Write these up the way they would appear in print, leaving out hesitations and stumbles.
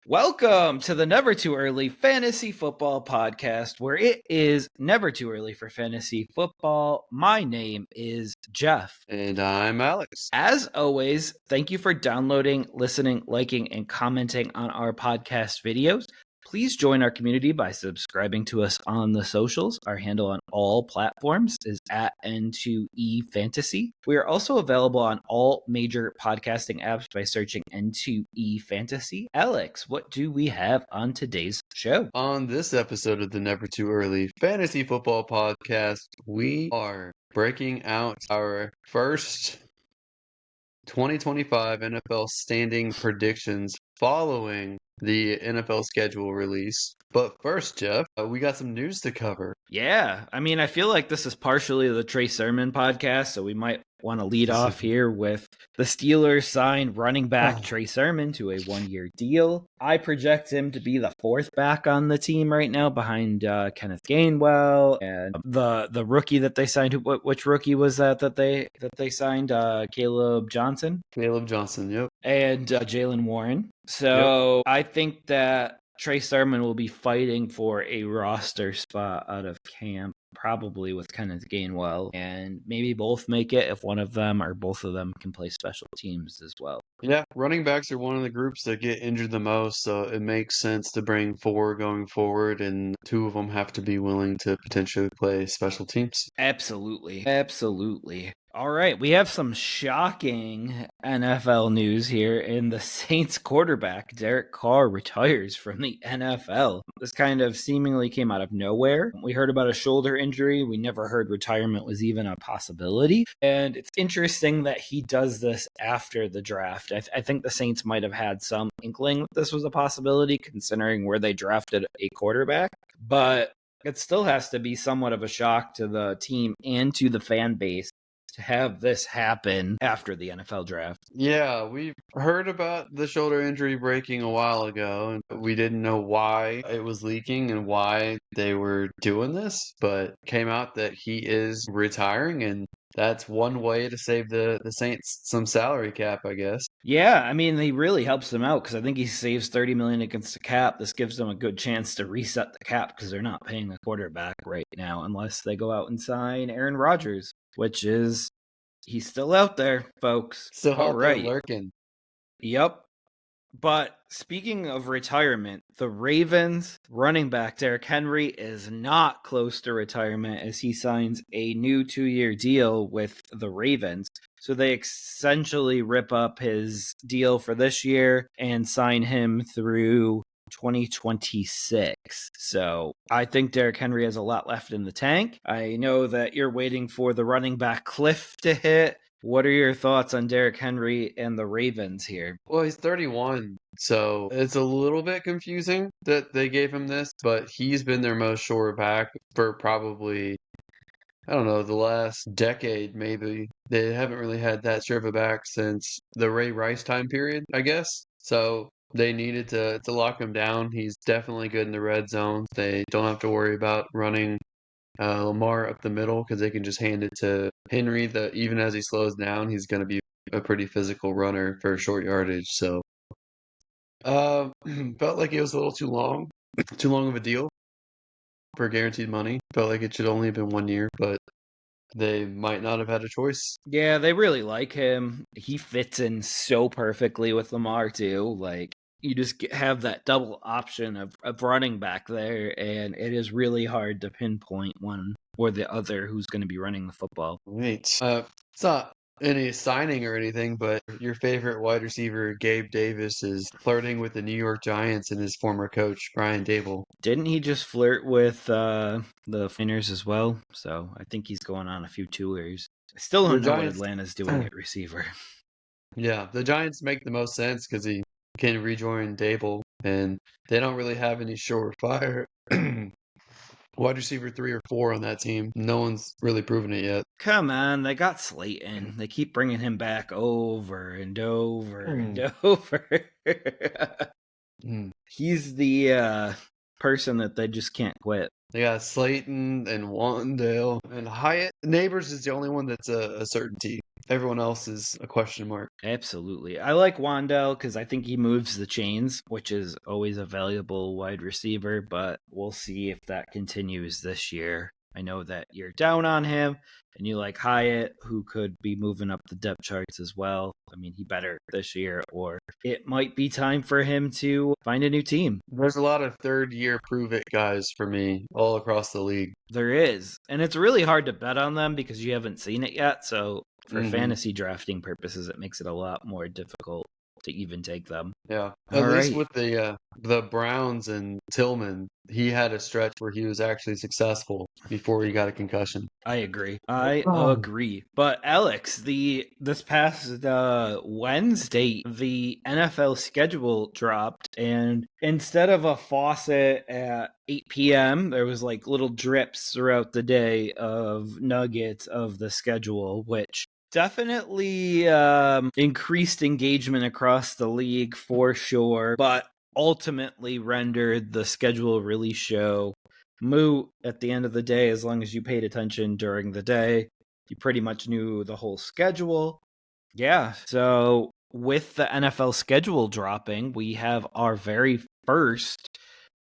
Welcome to the Never Too Early Fantasy Football Podcast, where it is never too early for fantasy football. My name is Jeff. And I'm Alex. As always, thank you for downloading, listening, liking, and commenting on our podcast videos. Please join our community by subscribing to us on the socials. Our handle on all platforms is at N2E Fantasy. We are also available on all major podcasting apps by searching N2E Fantasy. Alex, what do we have on today's show? On this episode of the Never Too Early Fantasy Football Podcast, we are breaking out our first 2025 NFL standing predictions following the NFL schedule release. But first, Jeff, we got some news to cover. Yeah, I mean, I feel like this is partially the Trey Sermon podcast, so we might want to lead off here with the Steelers signed running back Trey Sermon to a one-year deal. I project him to be the fourth back on the team right now behind Kenneth Gainwell and the rookie that they signed. Which rookie was that they signed? Caleb Johnson? Caleb Johnson, yep. And Jalen Warren. So yep. I think that Trey Sermon will be fighting for a roster spot out of camp, probably with Kenneth Gainwell, and maybe both make it if one of them or both of them can play special teams as well. Yeah, running backs are one of the groups that get injured the most, so it makes sense to bring four going forward, and two of them have to be willing to potentially play special teams. Absolutely. All right, we have some shocking NFL news here. In the Saints quarterback, Derek Carr, retires from the NFL. This kind of seemingly came out of nowhere. We heard about a shoulder injury. We never heard retirement was even a possibility. And it's interesting that he does this after the draft. I think the Saints might have had some inkling that this was a possibility, considering where they drafted a quarterback. But it still has to be somewhat of a shock to the team and to the fan base to have this happen after the NFL draft. Yeah, we've heard about the shoulder injury breaking a while ago, and we didn't know why it was leaking and why they were doing this, but it came out that he is retiring, and that's one way to save the Saints some salary cap, I guess. Yeah, I mean, he really helps them out because I think he saves $30 million against the cap. This gives them a good chance to reset the cap because they're not paying a quarterback right now unless they go out and sign Aaron Rodgers, which is, he's still out there, folks. Still out there lurking. Yep. But speaking of retirement, the Ravens running back Derrick Henry is not close to retirement as he signs a new 2-year deal with the Ravens. So they essentially rip up his deal for this year and sign him through 2026. So I think Derrick Henry has a lot left in the tank. I know that you're waiting for the running back cliff to hit. What are your thoughts on Derrick Henry and the Ravens here? Well, he's 31, so it's a little bit confusing that they gave him this, but he's been their most sure back for probably, I don't know, the last decade maybe. They haven't really had that sure of a back since the Ray Rice time period, I guess. So they needed to lock him down. He's definitely good in the red zone. They don't have to worry about running Lamar up the middle because they can just hand it to Henry. Even as he slows down, he's going to be a pretty physical runner for short yardage. So felt like it was a little too long of a deal for guaranteed money. Felt like it should only have been 1 year, but they might not have had a choice. Yeah, they really like him. He fits in so perfectly with Lamar too. Like, you just have that double option of running back there, and it is really hard to pinpoint one or the other who's going to be running the football. Right. It's not any signing or anything, but your favorite wide receiver, Gabe Davis, is flirting with the New York Giants and his former coach, Brian Daboll. Didn't he just flirt with the Niners as well? So I think he's going on a few tours. I still don't know what Atlanta's doing at receiver. Yeah, the Giants make the most sense because he can rejoin Daboll, and they don't really have any surefire wide receiver 3 or 4 on that team. No one's really proven it yet. Come on, they got Slayton. They keep bringing him back over and over and over. He's the person that they just can't quit. They got Slayton and Wandale and Hyatt. Neighbors is the only one that's a certainty. Everyone else is a question mark. Absolutely. I like Wandell because I think he moves the chains, which is always a valuable wide receiver, but we'll see if that continues this year. I know that you're down on him and you like Hyatt, who could be moving up the depth charts as well. I mean, he better this year, or it might be time for him to find a new team. There's a lot of third year prove it guys for me all across the league. There is. And it's really hard to bet on them because you haven't seen it yet. So for fantasy drafting purposes, it makes it a lot more difficult to even take them. Yeah. All At least right. with the Browns and Tillman, he had a stretch where he was actually successful before he got a concussion. I agree. I agree. But Alex, this past Wednesday, the NFL schedule dropped, and instead of a faucet at 8 p.m., there was like little drips throughout the day of nuggets of the schedule, which definitely increased engagement across the league for sure, but ultimately rendered the schedule release show moot at the end of the day. As long as you paid attention during the day, you pretty much knew the whole schedule. Yeah, so with the NFL schedule dropping, we have our very first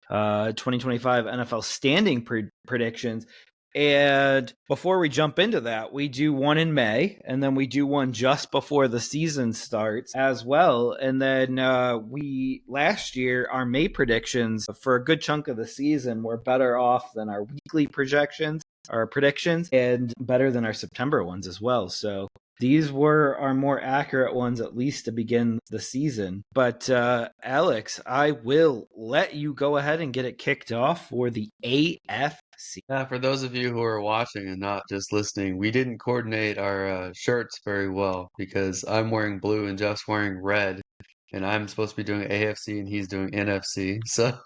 2025 NFL standing predictions. And before we jump into that, we do one in May, and then we do one just before the season starts as well. And then last year, our May predictions for a good chunk of the season were better off than our weekly predictions, and better than our September ones as well. So these were our more accurate ones, at least to begin the season. But Alex, I will let you go ahead and get it kicked off for the AFC. Yeah, for those of you who are watching and not just listening, we didn't coordinate our shirts very well because I'm wearing blue and Jeff's wearing red, and I'm supposed to be doing AFC and he's doing NFC. So,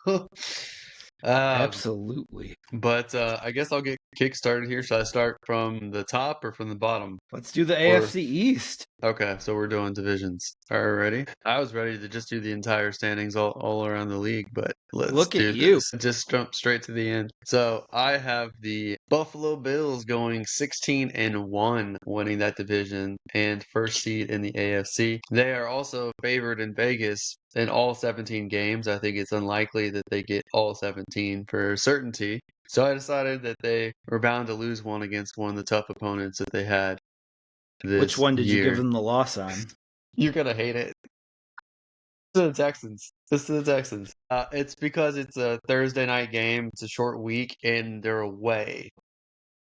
Absolutely. but I guess I'll get kick-started here. Should I start from the top or from the bottom? Let's do the Or AFC East. Okay, so we're doing divisions. All right, ready? I was ready to just do the entire standings all around the league, but let's Look at do you. this. Just jump straight to the end. So I have the Buffalo Bills going 16-1, winning that division and first seed in the AFC. They are also favored in Vegas in all 17 games. I think it's unlikely that they get all 17 for certainty. So I decided that they were bound to lose one against one of the tough opponents that they had Which this one did you give year. them the loss on? You're gonna hate it. To the Texans. This to the Texans. It's because it's a Thursday night game. It's a short week, and they're away.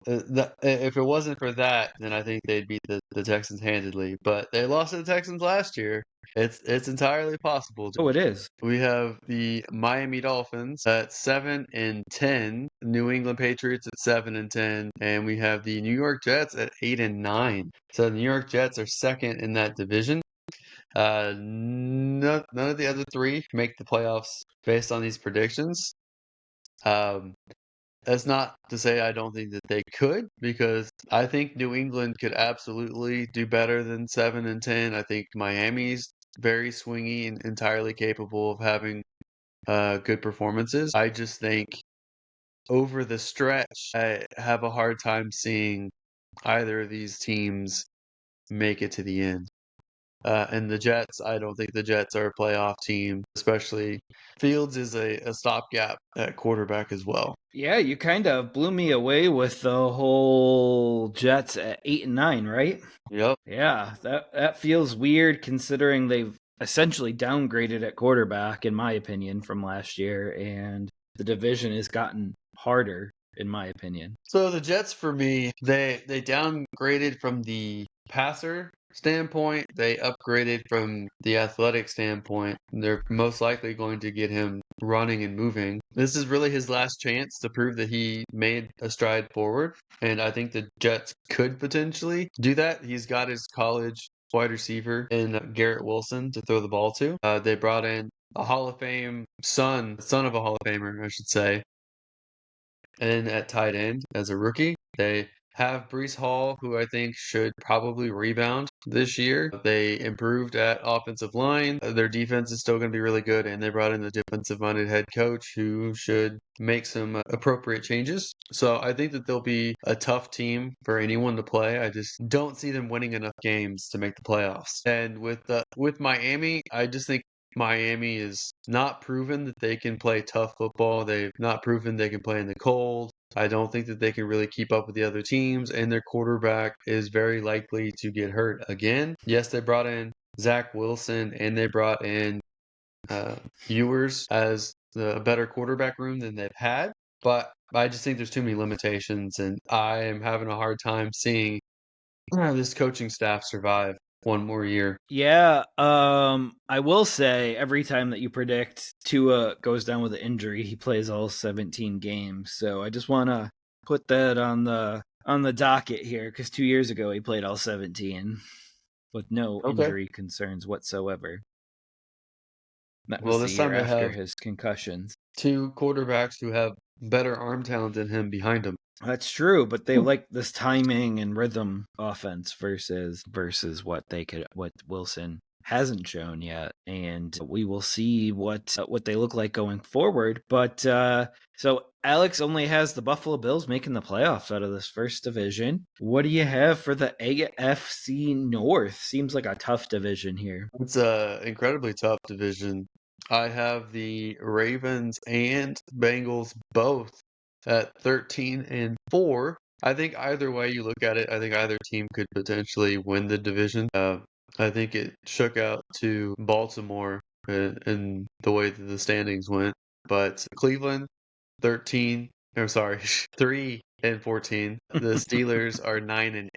If it wasn't for that, then I think they'd beat the Texans handedly. But they lost to the Texans last year. It's entirely possible. Oh, it is. We have the Miami Dolphins at 7-10, New England Patriots at 7-10, and we have the New York Jets at 8-9. So the New York Jets are second in that division. None of the other three make the playoffs based on these predictions. That's not to say I don't think that they could, because I think New England could absolutely do better than 7-10. I think Miami's very swingy and entirely capable of having good performances. I just think over the stretch, I have a hard time seeing either of these teams make it to the end. And the Jets, I don't think the Jets are a playoff team, especially Fields is a stopgap at quarterback as well. Yeah, you kind of blew me away with the whole Jets at 8-9, right? Yep. Yeah, that feels weird considering they've essentially downgraded at quarterback, in my opinion, from last year, and the division has gotten harder, in my opinion. So the Jets, for me, they downgraded from the passer standpoint. They upgraded from the athletic standpoint. They're most likely going to get him running and moving. This is really his last chance to prove that he made a stride forward, and I think the Jets could potentially do that. He's got his college wide receiver in Garrett Wilson to throw the ball to. They brought in a Hall of Fame son of a Hall of Famer, I should say. And at tight end as a rookie, they have Brees Hall, who I think should probably rebound this year. They improved at offensive line. Their defense is still going to be really good, and they brought in the defensive-minded head coach who should make some appropriate changes. So I think that they'll be a tough team for anyone to play. I just don't see them winning enough games to make the playoffs. And with Miami, I just think Miami is not proven that they can play tough football. They've not proven they can play in the cold. I don't think that they can really keep up with the other teams, and their quarterback is very likely to get hurt again. Yes, they brought in Zach Wilson and they brought in Ewers as the better quarterback room than they've had, but I just think there's too many limitations, and I am having a hard time seeing this coaching staff survive one more year. Yeah, I will say every time that you predict Tua goes down with an injury, he plays all 17 games. So I just want to put that on the docket here because 2 years ago he played all 17 with no injury concerns whatsoever. That was Well, the this year time they after have his concussions. two quarterbacks who have better arm talent than him behind him. That's true, but they like this timing and rhythm offense versus what Wilson hasn't shown yet, and we will see what they look like going forward. But so Alex only has the Buffalo Bills making the playoffs out of this first division. What do you have for the AFC North? Seems like a tough division here. It's a incredibly tough division. I have the Ravens and Bengals both at 13-4. I think either way you look at it, I think either team could potentially win the division. I think it shook out to Baltimore in the way that the standings went, but Cleveland 13, or sorry, 3-14. The Steelers are 9-8.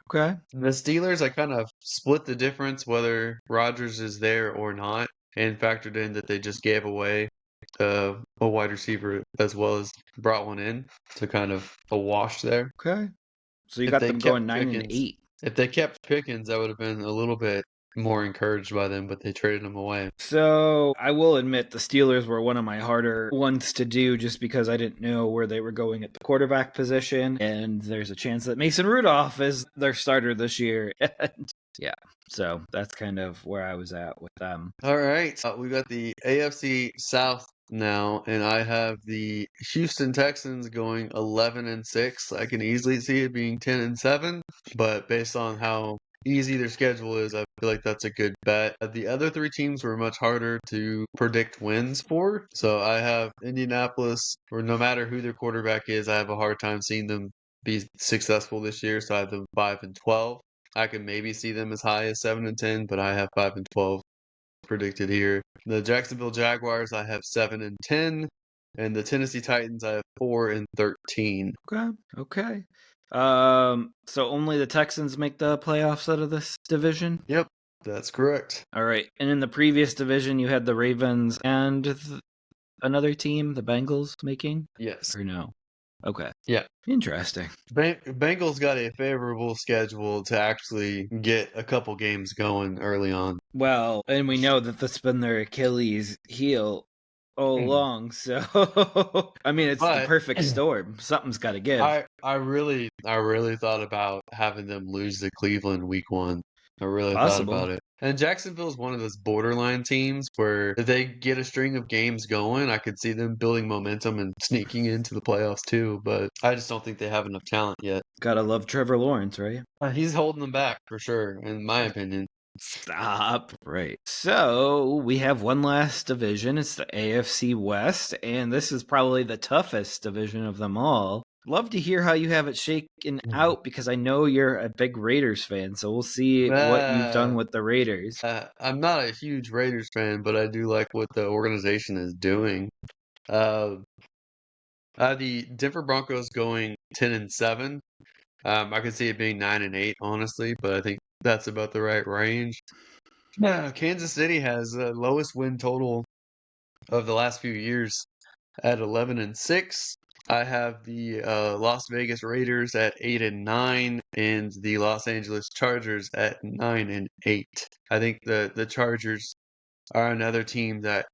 Okay. The Steelers, I kind of split the difference whether Rodgers is there or not, and factored in that they just gave away a wide receiver as well as brought one in to kind of a wash there. Okay. So you If got they them going kept 9 and Pickens, 8. if they kept Pickens, I would have been a little bit more encouraged by them, but they traded him away. So I will admit the Steelers were one of my harder ones to do just because I didn't know where they were going at the quarterback position. And there's a chance that Mason Rudolph is their starter this year. And yeah, so that's kind of where I was at with them. All right. We got the AFC South now, and I have the Houston Texans going 11-6. I can easily see it being 10-7, but based on how easy their schedule is, I feel like that's a good bet. The other three teams were much harder to predict wins for. So I have Indianapolis, or no matter who their quarterback is, I have a hard time seeing them be successful this year. So I have them 5-12. I could maybe see them as high as 7-10, but I have 5-12 predicted here. The Jacksonville Jaguars, I have 7-10, and the Tennessee Titans, I have 4-13. Okay. So only the Texans make the playoffs out of this division? Yep, that's correct. All right. And in the previous division, you had the Ravens and another team, the Bengals, making? Yes. Or no? Okay. Yeah. Interesting. Bengals got a favorable schedule to actually get a couple games going early on. Well, and we know that that's been their Achilles heel all along. So, I mean, it's the perfect storm. Something's got to give. I really thought about having them lose to Cleveland week 1. I really Possible. thought about it. And Jacksonville is one of those borderline teams where if they get a string of games going, I could see them building momentum and sneaking into the playoffs too. But I just don't think they have enough talent yet. Gotta love Trevor Lawrence, right? He's holding them back for sure, in my opinion. Stop. Right. So we have one last division. It's the AFC West, and this is probably the toughest division of them all. Love to hear how you have it shaken out because I know you're a big Raiders fan, so we'll see what you've done with the Raiders. I'm not a huge Raiders fan, but I do like what the organization is doing. The Denver Broncos going 10-7. I could see it being 9-8, honestly, but I think that's about the right range. Yeah, Kansas City has the lowest win total of the last few years at 11-6. I have the Las Vegas Raiders at 8-9 and the Los Angeles Chargers at 9-8. I think the Chargers are another team that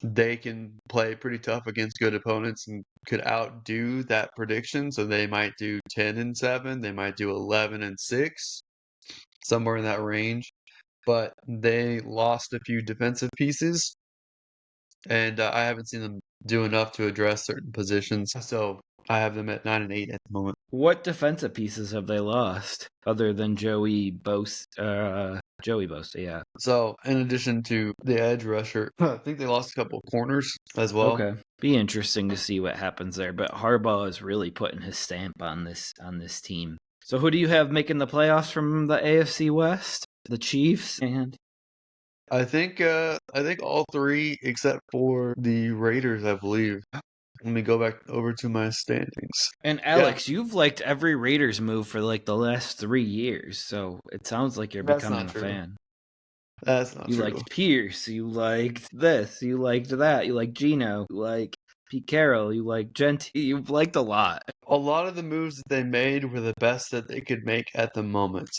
they can play pretty tough against good opponents and could outdo that prediction. So they might do 10-7, they might do 11-6, somewhere in that range. But they lost a few defensive pieces, and I haven't seen them do enough to address certain positions. So I have them at 9-8 at the moment. What defensive pieces have they lost other than Joey Bosa? Joey Bosa, yeah. So in addition to the edge rusher, I think they lost a couple of corners as well. Okay, be interesting to see what happens there. But Harbaugh is really putting his stamp on this team. So who do you have making the playoffs from the AFC West? The Chiefs and I think all three except for the Raiders, I believe. Let me go back over to my standings. Alex, you've liked every Raiders move for like the last 3 years, so it sounds like you're That's becoming not a true. fan. That's not You true. liked Pierce, you liked this, you liked that, you liked Gino, you like Pete Carroll, you like Genty, you've liked a lot. A lot of the moves that they made were the best that they could make at the moment.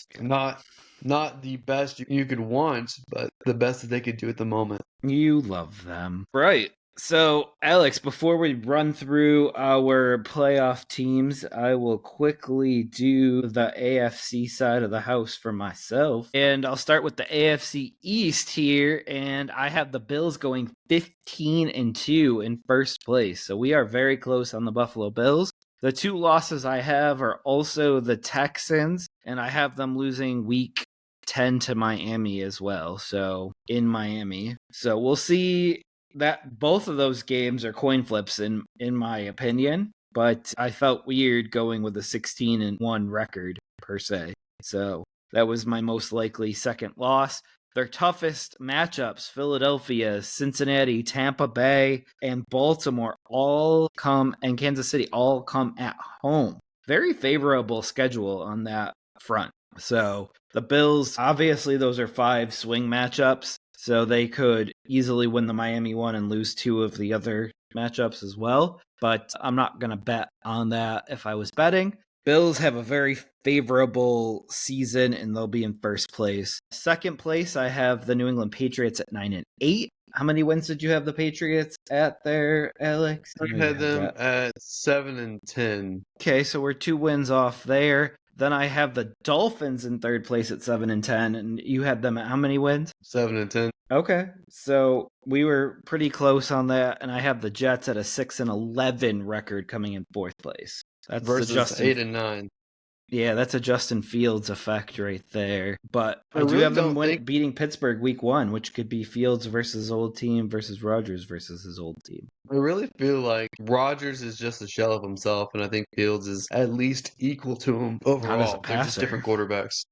Not the best you could want, but the best that they could do at the moment. You love them. Right. So, Alex, before we run through our playoff teams, I will quickly do the AFC side of the house for myself. And I'll start with the AFC East here. And I have the Bills going 15-2 in first place. So we are very close on the Buffalo Bills. The two losses I have are also the Texans, and I have them losing week 10 to Miami as well. So in Miami. So we'll see that both of those games are coin flips in my opinion, but I felt weird going with a 16-1 record per se. So that was my most likely second loss. Their toughest matchups, Philadelphia, Cincinnati, Tampa Bay, and Baltimore and Kansas City all come at home. Very favorable schedule on that front. So the Bills, obviously those are 5 swing matchups. So they could easily win the Miami one and lose 2 of the other matchups as well. But I'm not going to bet on that if I was betting. Bills have a very favorable season and they'll be in first place. Second place, I have the New England Patriots at 9-8. How many wins did you have the Patriots at there, Alex? I had them at 7-10. Okay, so we're 2 wins off there. Then I have the Dolphins in third place at 7-10, and you had them at how many wins? 7-10. Okay, so we were pretty close on that, and I have the Jets at a 6-11 record coming in fourth place. That's versus 8-9. Yeah, that's a Justin Fields effect right there. But I do have them beating Pittsburgh week 1, which could be Fields versus old team versus Rodgers versus his old team. I really feel like Rodgers is just a shell of himself, and I think Fields is at least equal to him overall. Not as a passer. They're just different quarterbacks.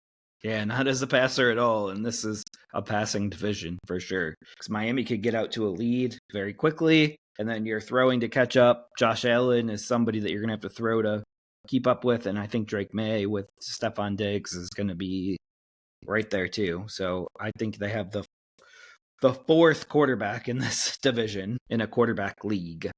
Yeah, not as a passer at all, and this is a passing division for sure. Because Miami could get out to a lead very quickly, and then you're throwing to catch up. Josh Allen is somebody that you're going to have to throw to keep up with, and I think Drake May with Stephon Diggs is going to be right there too. So I think they have the fourth quarterback in this division in a quarterback league.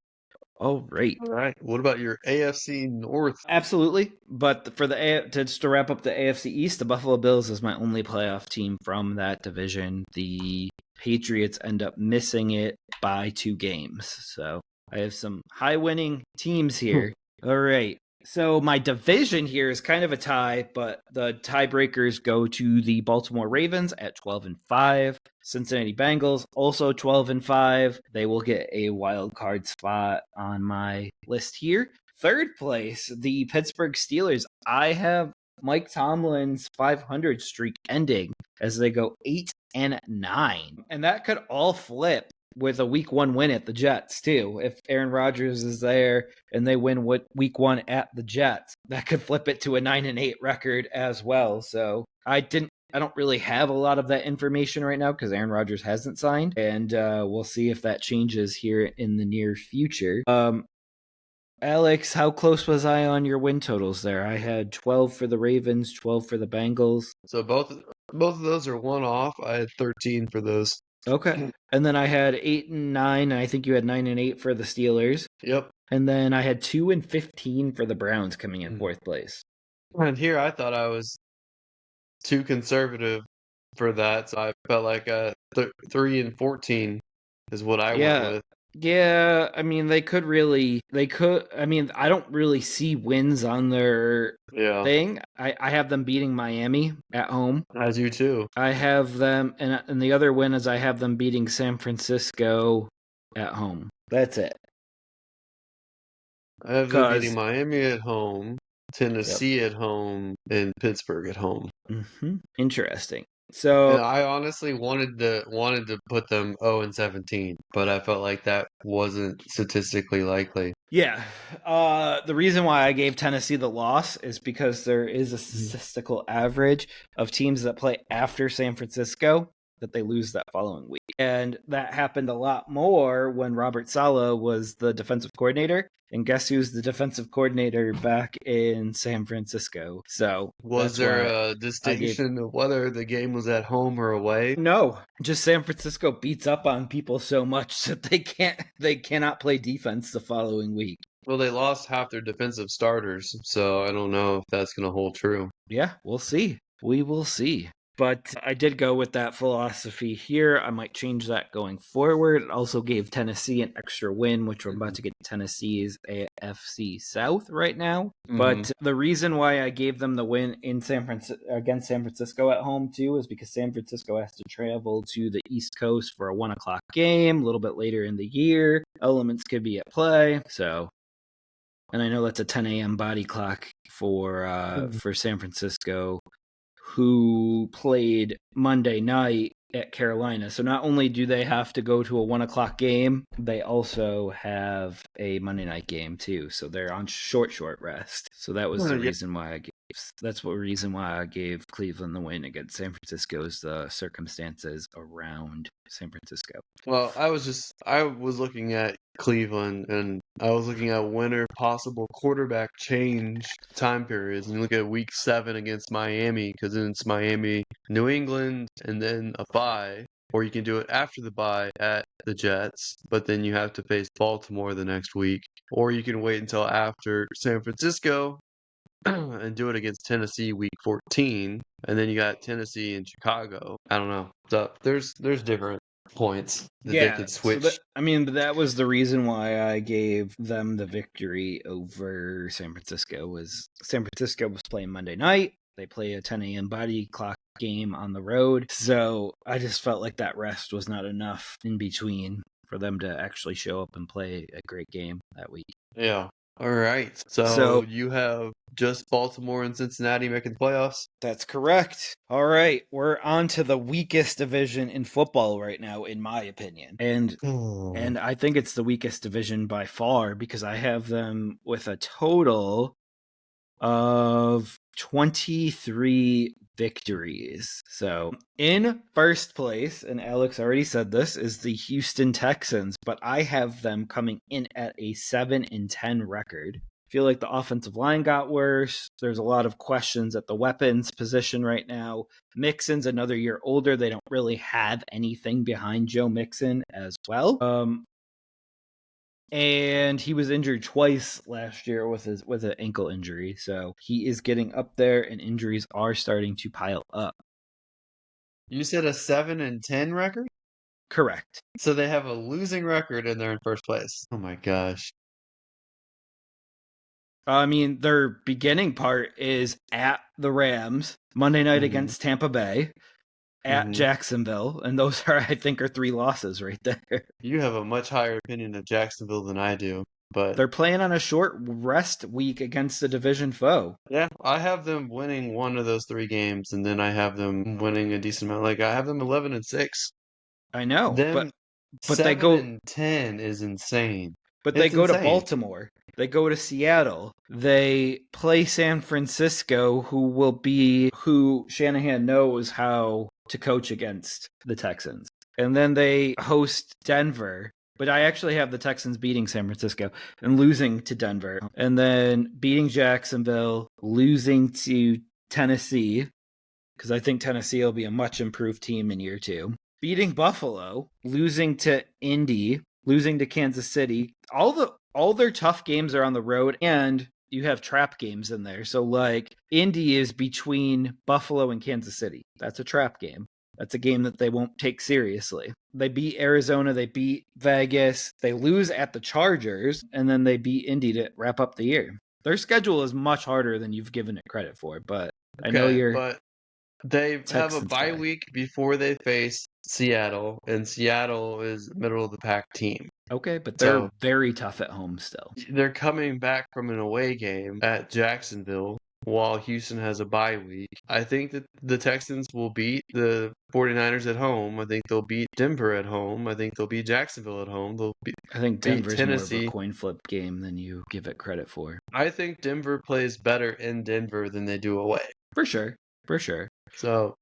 All right. What about your AFC North? Absolutely. But for just to wrap up the AFC East, the Buffalo Bills is my only playoff team from that division. The Patriots end up missing it by 2 games. So I have some high winning teams here. All right. So my division here is kind of a tie, but the tiebreakers go to the Baltimore Ravens at 12-5. Cincinnati Bengals also 12-5. They will get a wild card spot on my list here. Third place, the Pittsburgh Steelers. I have Mike Tomlin's 500 streak ending as they go 8-9. And that could all flip with a week 1 win at the Jets too. If Aaron Rodgers is there and they win week 1 at the Jets, that could flip it to a 9-8 record as well. So I don't really have a lot of that information right now because Aaron Rodgers hasn't signed, and we'll see if that changes here in the near future. Alex, how close was I on your win totals there? I had 12 for the Ravens, 12 for the Bengals. So both of those are one off. I had 13 for those. Okay. And then I had 8-9, and I think you had 9-8 for the Steelers. Yep. And then I had 2-15 for the Browns coming in fourth place. And here I thought I was too conservative for that, so I felt like 3-14 is what I went Yeah. with. Yeah, I mean, I don't really see wins on their Yeah, thing. I have them beating Miami at home. I do too. I have them, and the other win is I have them beating San Francisco at home. That's it. I have them beating Cause, Miami at home, yep. Tennessee at home, and Pittsburgh at home. Interesting. And So I honestly wanted to put them 0-17, but I felt like that wasn't statistically likely. yeah, the reason why I gave Tennessee the loss is because there is a statistical average of teams that play after San Francisco that they lose that following week. And that happened a lot more when Robert Saleh was the defensive coordinator. And guess who's the defensive coordinator back in San Francisco? So Was that's there why a I gave. distinction of whether the game was at home or away? No, just San Francisco beats up on people so much that they cannot play defense the following week. Well, they lost half their defensive starters, so I don't know if that's going to hold true. Yeah, we'll see. We will see. But I did go with that philosophy here. I might change that going forward. It also gave Tennessee an extra win, which we're about to get Tennessee's AFC South right now. But the reason why I gave them the win in against San Francisco at home too is because San Francisco has to travel to the East Coast for a 1 o'clock game a little bit later in the year. Elements could be at play, so. And I know that's a 10 a.m. body clock for San Francisco, who played Monday night at Carolina. So not only do they have to go to a 1 o'clock game, they also have a Monday night game too. So they're on short rest. So that was the reason why I gave Cleveland the win against San Francisco, is the circumstances around San Francisco. Well, I was looking at Cleveland, and I was looking at winner possible quarterback change time periods, and you look at week 7 against Miami, because then it's Miami, New England, and then a bye, or you can do it after the bye at the Jets, but then you have to face Baltimore the next week, or you can wait until after San Francisco and do it against Tennessee week 14, and then you got Tennessee and Chicago. I don't know. So there's different points that they could switch. That was the reason why I gave them the victory over San Francisco. Was San Francisco was playing Monday night. They play a 10 a.m. body clock game on the road. So I just felt like that rest was not enough in between for them to actually show up and play a great game that week. Yeah. All right. So you have just Baltimore and Cincinnati making the playoffs? That's correct. All right. We're on to the weakest division in football right now, in my opinion. And I think it's the weakest division by far, because I have them with a total of 23 victories. So in first place, and Alex already said this, is the Houston Texans, but I have them coming in at a 7-10 record. I feel like the offensive line got worse. There's a lot of questions at the weapons position right now. Mixon's another year older. They don't really have anything behind Joe Mixon as well. And he was injured twice last year with an ankle injury. So he is getting up there, and injuries are starting to pile up. You said a 7-10 record? Correct. So they have a losing record and they're in first place. Oh my gosh. Their beginning part is at the Rams, Monday night against Tampa Bay, at Jacksonville, and those I think are 3 losses right there. You have a much higher opinion of Jacksonville than I do, but they're playing on a short rest week against a division foe. Yeah, I have them winning one of those 3 games, and then I have them winning a decent amount. Like I have them 11-6. I know, Them but 7-10 is insane. But they go to Baltimore. They go to Seattle. They play San Francisco, who Shanahan knows how to coach against the Texans. And then they host Denver. But I actually have the Texans beating San Francisco and losing to Denver. And then beating Jacksonville, losing to Tennessee, because I think Tennessee will be a much improved team in year 2. Beating Buffalo, losing to Indy, losing to Kansas City. All their tough games are on the road, and you have trap games in there. So like Indy is between Buffalo and Kansas City. That's a trap game. That's a game that they won't take seriously. They beat Arizona, they beat Vegas, they lose at the Chargers, and then they beat Indy to wrap up the year. Their schedule is much harder than you've given it credit for, but I know Okay, you're but they have a Texans bye guy. week before they face Seattle, and Seattle is middle of the pack team. Okay, but they're So very tough at home still. they're coming back from an away game at Jacksonville while Houston has a bye week. I think that the Texans will beat the 49ers at home. I think they'll beat Denver at home. I think they'll beat Jacksonville at home. They'll I think beat Denver's more of a Tennessee. coin flip game than you give it credit for. I think Denver plays better in Denver than they do away. For sure. For sure. So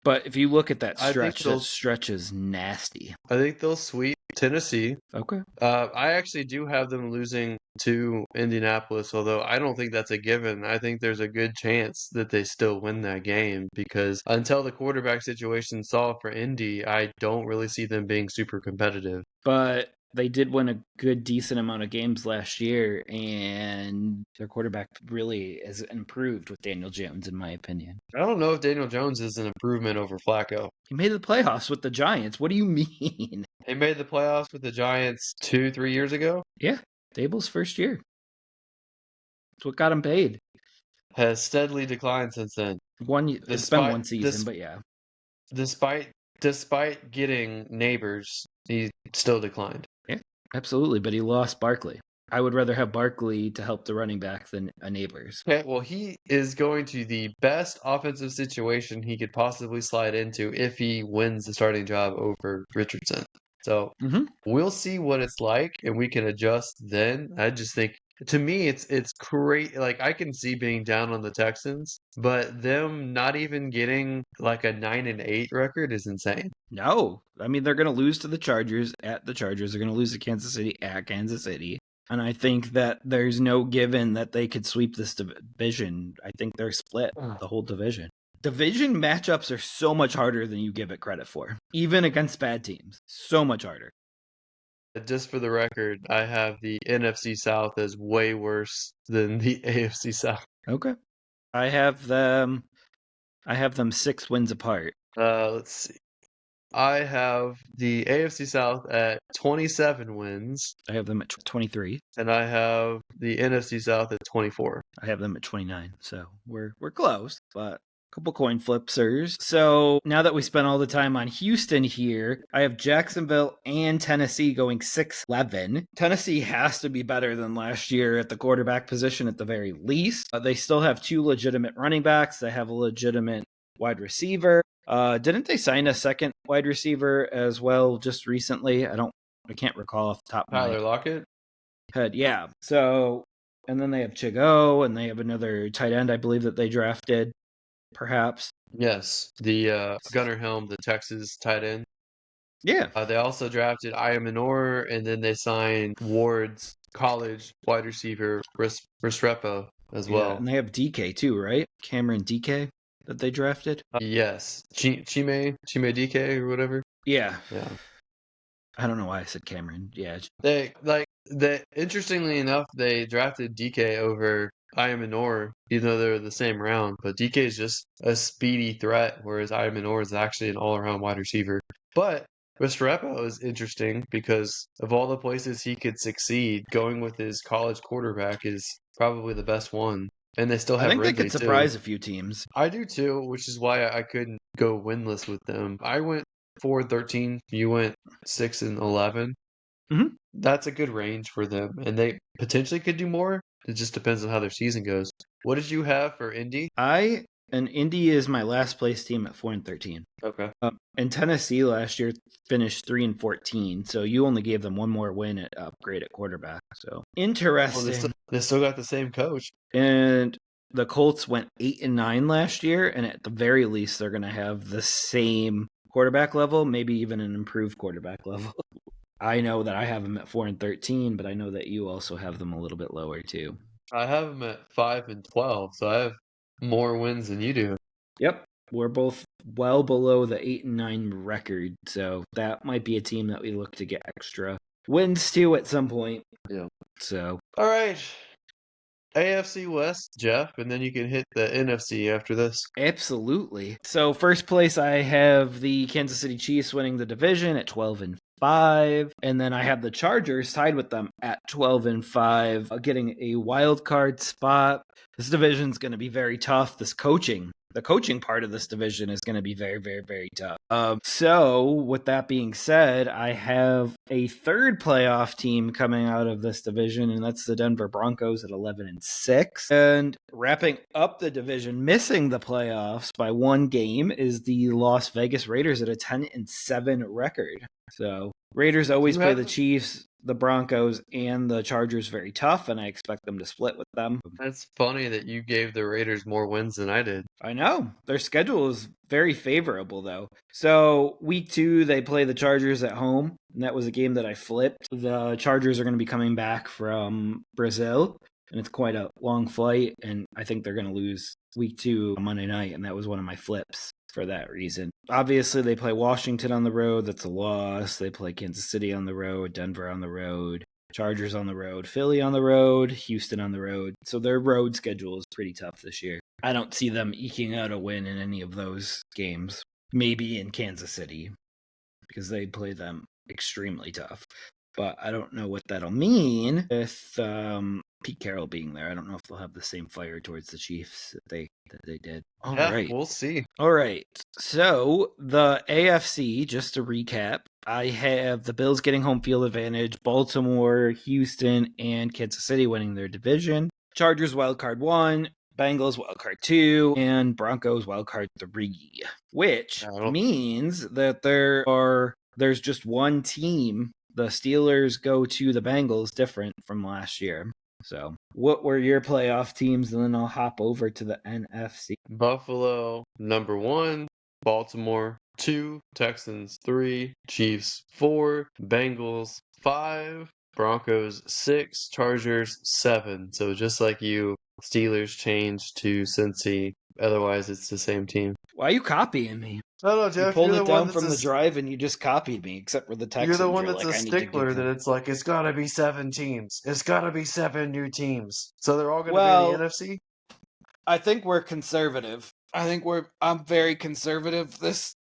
But if you look at that I think stretch is nasty. I think they'll sweep Tennessee. Okay. I actually do have them losing to Indianapolis, although I don't think that's a given. I think there's a good chance that they still win that game because until the quarterback situation solved for Indy, I don't really see them being super competitive. But they did win a good, decent amount of games last year, and their quarterback really has improved with Daniel Jones, in my opinion. I don't know if Daniel Jones is an improvement over Flacco. He made the playoffs with the Giants. What do you mean? He made the playoffs with the Giants 2-3 years ago. Yeah, Dable's first year. That's what got him paid. Has steadily declined since then. It's been one season, but yeah. Despite getting neighbors, he still declined. Yeah, absolutely. But he lost Barkley. I would rather have Barkley to help the running back than a Neighbors. Okay, well, he is going to the best offensive situation he could possibly slide into if he wins the starting job over Richardson. So we'll see what it's like, and we can adjust then. I just think, to me, it's great. Like I can see being down on the Texans, but them not even getting like a 9-8 record is insane. No, I mean they're going to lose to the Chargers at the Chargers. They're going to lose to Kansas City at Kansas City. And I think that there's no given that they could sweep this division. I think they're split, the whole division. Division matchups are so much harder than you give it credit for, even against bad teams. So much harder. Just for the record, I have the NFC South as way worse than the AFC South. Okay. I have them 6 wins apart. Let's see. I have the AFC South at 27 wins. I have them at 23. And I have the NFC South at 24. I have them at 29. So we're close, but a couple coin flipsers. So now that we spent all the time on Houston here, I have Jacksonville and Tennessee going 6-11. Tennessee has to be better than last year at the quarterback position at the very least. They still have 2 legitimate running backs. They have a legitimate wide receiver. Didn't they sign a second wide receiver as well just recently? I can't recall off the top of my Tyler Lockett? head. Yeah. So, and then they have Chigo, and they have another tight end, I believe, that they drafted, perhaps. Yes, the Gunnar Helm, the Texas tight end. Yeah. They also drafted Iomanor, and then they signed Ward's college wide receiver, Restrepo, as well. And they have DK too, right? Cameron DK that they drafted. Yes, Chime DK or whatever. Yeah. Yeah. I don't know why I said Cameron. Yeah. Interestingly enough, they drafted DK over Iomanor, even though they're the same round. But DK is just a speedy threat, whereas Iomanor is actually an all-around wide receiver. But Restrepo is interesting because of all the places he could succeed, going with his college quarterback is probably the best one. And they still have I think Ridley, they could surprise a few teams. I do too, which is why I couldn't go winless with them. I went 4-13. You went 6-11. That's a good range for them, and they potentially could do more. It just depends on how their season goes. What did you have for Indy? Indy is my last place team at 4-13. Okay. And Tennessee last year finished 3-14, so you only gave them one more win at upgrade at quarterback. So interesting. Well, they still got the same coach. And the Colts went 8-9 last year, and at the very least, they're going to have the same quarterback level, maybe even an improved quarterback level. I know that I have them at 4-13, but I know that you also have them a little bit lower too. I have them at 5-12, so I have more wins than you do. Yep, we're both well below the 8-9 record, so that might be a team that we look to get extra wins to at some point. Yeah. So, all right. AFC West, Jeff, and then you can hit the NFC after this. Absolutely. So first place, I have the Kansas City Chiefs winning the division at 12-5, and then I have the Chargers tied with them at 12-5, getting a wild card spot. This division's going to be very tough. The coaching part of this division is going to be very, very, very tough. So with that being said, I have a third playoff team coming out of this division, and that's the Denver Broncos at 11-6. And wrapping up the division, missing the playoffs by one game, is the Las Vegas Raiders at a 10-7 record. So Raiders always play the Chiefs, the Broncos, and the Chargers very tough, and I expect them to split with them. That's funny that you gave the Raiders more wins than I did. I know. Their schedule is very favorable, though. So week 2, they play the Chargers at home, and that was a game that I flipped. The Chargers are going to be coming back from Brazil, and it's quite a long flight, and I think they're going to lose week 2 on Monday night, and that was one of my flips for that reason. Obviously, they play Washington on the road. That's a loss. They play Kansas City on the road, Denver on the road, Chargers on the road, Philly on the road, Houston on the road. So their road schedule is pretty tough this year. I don't see them eking out a win in any of those games. Maybe in Kansas City, because they play them extremely tough. But I don't know what that'll mean with Pete Carroll being there. I don't know if they'll have the same fire towards the Chiefs that they did. All right, we'll see. All right. So the AFC, just to recap, I have the Bills getting home field advantage, Baltimore, Houston, and Kansas City winning their division. Chargers wildcard 1, Bengals wildcard 2, and Broncos wildcard 3, which means that there's just one team. The Steelers go to the Bengals, different from last year. So what were your playoff teams? And then I'll hop over to the NFC. Buffalo, number 1. Baltimore, 2. Texans, 3. Chiefs, 4. Bengals, 5. Broncos, 6. Chargers, 7. So just like you, Steelers changed to Cincy. Otherwise, it's the same team. Why are you copying me? I don't know, Jeff. You pulled it down from the drive and you just copied me, except for the Texans. You're the one that's a stickler that it's like, it's got to be 7 teams. It's got to be 7 new teams. So they're all going to be in the NFC? I think we're conservative. I'm very conservative this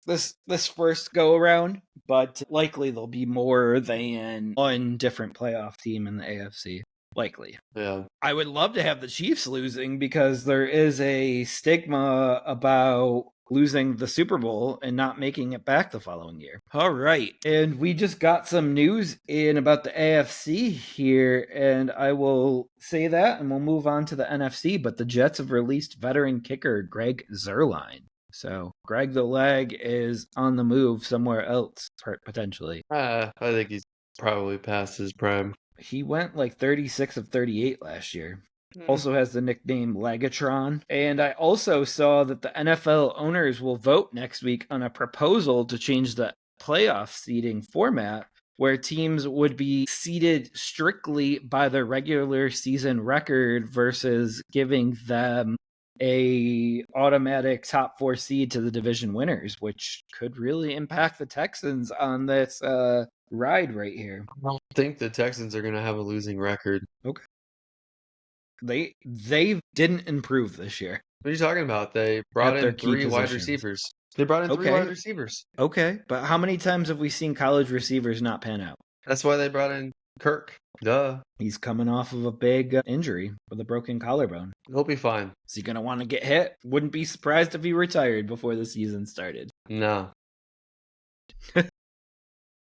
first go around, but likely there'll be more than one different playoff team in the AFC. Likely. Yeah. I would love to have the Chiefs losing because there is a stigma about losing the Super Bowl and not making it back the following year. All right. And we just got some news in about the AFC here, and I will say that, and we'll move on to the NFC. But the Jets have released veteran kicker Greg Zuerlein. So Greg the Leg is on the move somewhere else, potentially. I think he's probably past his prime. He went like 36 of 38 last year. Also has the nickname Legatron. And I also saw that the NFL owners will vote next week on a proposal to change the playoff seeding format, where teams would be seeded strictly by their regular season record versus giving them a automatic top 4 seed to the division winners, which could really impact the Texans on this ride right here. I don't think the Texans are going to have a losing record. Okay. They didn't improve this year. What are you talking about? They brought in 3 wide receivers. They brought in 3 wide receivers. Okay, but how many times have we seen college receivers not pan out? That's why they brought in Kirk. Duh. He's coming off of a big injury with a broken collarbone. He'll be fine. Is he going to want to get hit? Wouldn't be surprised if he retired before the season started. No.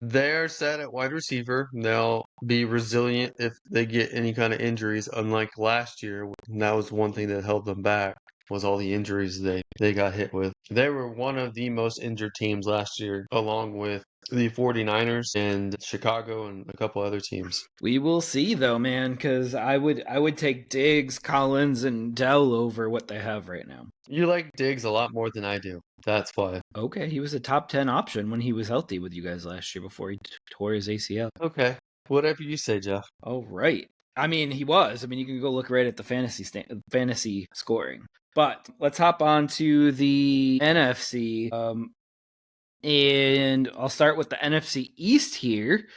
They're set at wide receiver. They'll be resilient if they get any kind of injuries, unlike last year. And that was one thing that held them back, was all the injuries they got hit with. They were one of the most injured teams last year, along with the 49ers and Chicago and a couple other teams. We will see, though, man, because I would take Diggs, Collins, and Dell over what they have right now. You like Diggs a lot more than I do. That's why. Okay, he was a top 10 option when he was healthy with you guys last year before he tore his ACL. Okay, whatever you say, Jeff. All right. I mean, he was. I mean, you can go look right at the fantasy scoring. But let's hop on to the NFC. And I'll start with the NFC East here.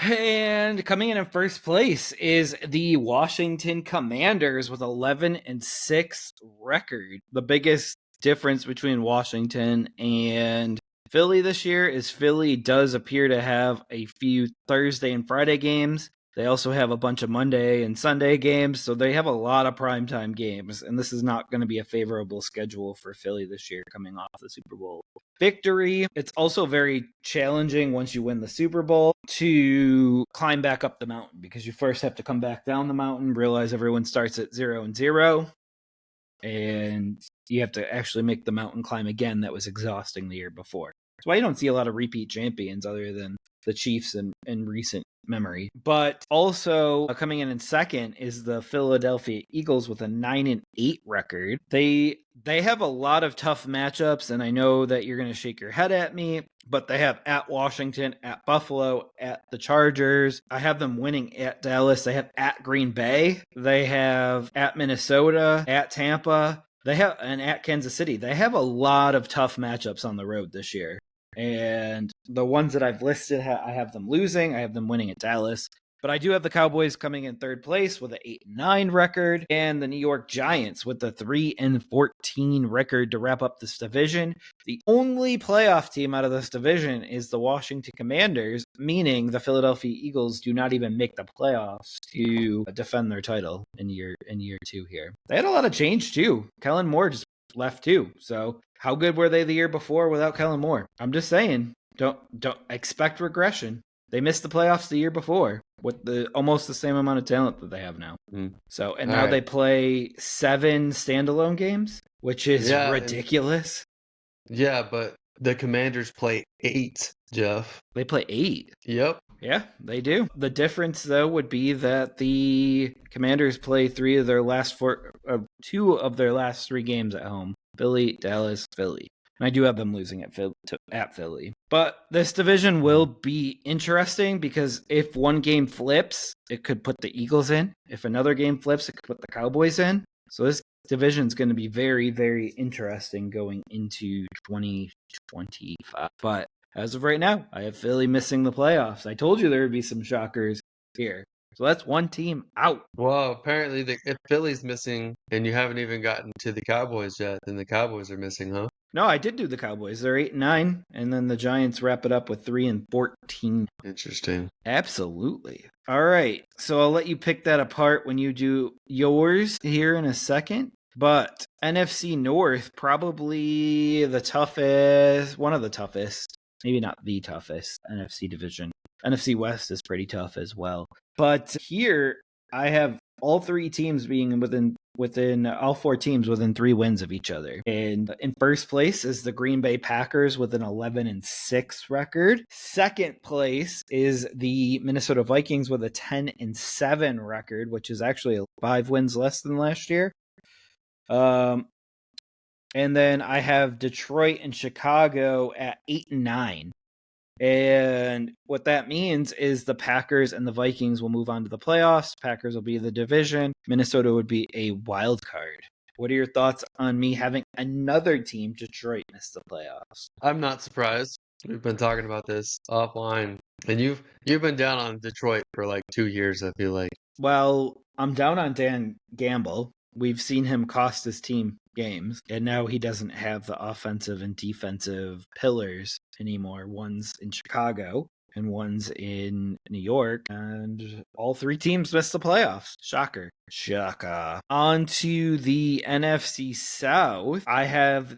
And coming in first place is the Washington Commanders with 11-6 record. The biggest difference between Washington and Philly this year is Philly does appear to have a few Thursday and Friday games. They also have a bunch of Monday and Sunday games, so they have a lot of primetime games, and this is not going to be a favorable schedule for Philly this year coming off the Super Bowl victory. It's also very challenging once you win the Super Bowl to climb back up the mountain because you first have to come back down the mountain, realize everyone starts at 0-0, and you have to actually make the mountain climb again that was exhausting the year before. That's why you don't see a lot of repeat champions other than the Chiefs in recent memory. But also coming in second is the Philadelphia Eagles with a 9-8 record. They have a lot of tough matchups, and I know that you're going to shake your head at me, but they have at Washington, at Buffalo, at the Chargers. I have them winning at Dallas. They have at Green Bay. They have at Minnesota, at Tampa. They have and at Kansas City. They have a lot of tough matchups on the road this year. And the ones that I've listed, I have them losing. I have them winning at Dallas. But I do have the Cowboys coming in third place with an 8-9 record, and the New York Giants with a 3-14 record to wrap up this division. The only playoff team out of this division is the Washington Commanders, meaning the Philadelphia Eagles do not even make the playoffs to defend their title in year two here. They had a lot of change too. Kellen Moore just left too. So how good were they the year before without Kellen Moore? I'm just saying, don't expect regression. They missed the playoffs the year before with almost the same amount of talent that they have now. So, and now they play 7 standalone games, which is ridiculous. Yeah, but the Commanders play 8, Jeff. They play 8? Yep. Yeah, they do. The difference, though, would be that the Commanders play 2 of their last 3 games at home. Philly, Dallas, Philly. And I do have them losing at Philly. But this division will be interesting because if one game flips, it could put the Eagles in. If another game flips, it could put the Cowboys in. So this division is going to be very, very interesting going into 2025. But as of right now, I have Philly missing the playoffs. I told you there would be some shockers here. So that's one team out. Well, apparently if Philly's missing and you haven't even gotten to the Cowboys yet, then the Cowboys are missing, huh? No, I did do the Cowboys. They're 8-9, and then the Giants wrap it up with 3-14. Interesting. Absolutely. All right. So I'll let you pick that apart when you do yours here in a second. But NFC North, probably the toughest, one of the toughest, maybe not the toughest NFC division. NFC West is pretty tough as well. But here I have all 3 teams being within all 4 teams within 3 wins of each other. And in first place is the Green Bay Packers with an 11-6 record. Second place is the Minnesota Vikings with a 10-7 record, which is actually 5 wins less than last year. And then I have Detroit and Chicago at 8-9. And what that means is the Packers and the Vikings will move on to the playoffs. Packers will be the division. Minnesota would be a wild card. What are your thoughts on me having another team, Detroit, miss the playoffs? I'm not surprised. We've been talking about this offline, and you've been down on Detroit for like 2 years, I feel like. Well, I'm down on Dan Gamble. We've seen him cost his team games, and now he doesn't have the offensive and defensive pillars anymore. One's in Chicago and one's in New York, and all 3 teams missed the playoffs. Shocker. On to the NFC South. I have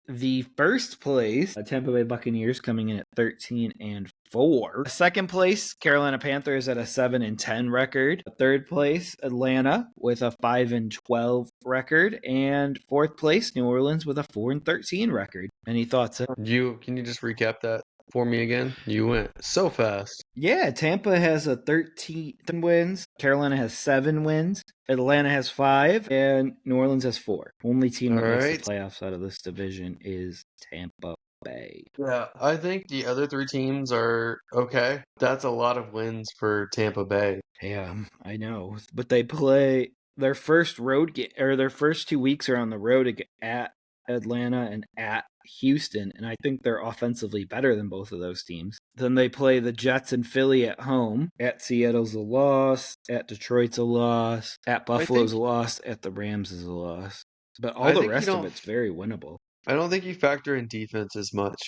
the first place, Tampa Bay Buccaneers, coming in at 13-4. Second place, Carolina Panthers at a 7-10 record. Third place, Atlanta with a 5-12 record. And fourth place, New Orleans with a 4-13 record. Any thoughts? Can you just recap that for me again? You went so fast. Yeah, Tampa has a 13 wins. Carolina has 7 wins. Atlanta has 5, and New Orleans has 4. Only team that makes the playoffs out of this division is Tampa Bay. Yeah, I think the other 3 teams are okay. That's a lot of wins for Tampa Bay. Yeah, I know. But they play their first road game, or their first 2 weeks are on the road at Atlanta and at Houston, and I think they're offensively better than both of those teams. Then they play the Jets and Philly at home. At Seattle's a loss. At Detroit's a loss. At Buffalo's a loss. At the Rams is a loss. But all the rest of it's very winnable. I don't think you factor in defense as much.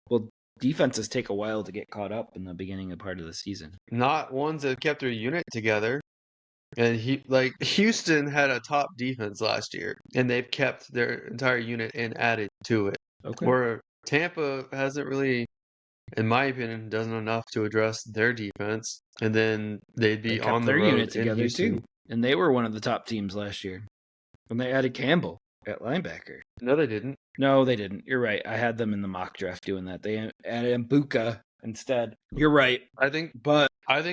Well, defenses take a while to get caught up in the beginning of part of the season. Not ones that kept their unit together. And Houston had a top defense last year, and they've kept their entire unit and added to it. Okay. Where Tampa hasn't really, in my opinion, done enough to address their defense, and then they'd be on the their road unit together in Houston. too, and they were one of the top teams last year. And they added Campbell at linebacker. No, they didn't. No, they didn't. You're right. I had them in the mock draft doing that. They added Mbuka instead. You're right. I think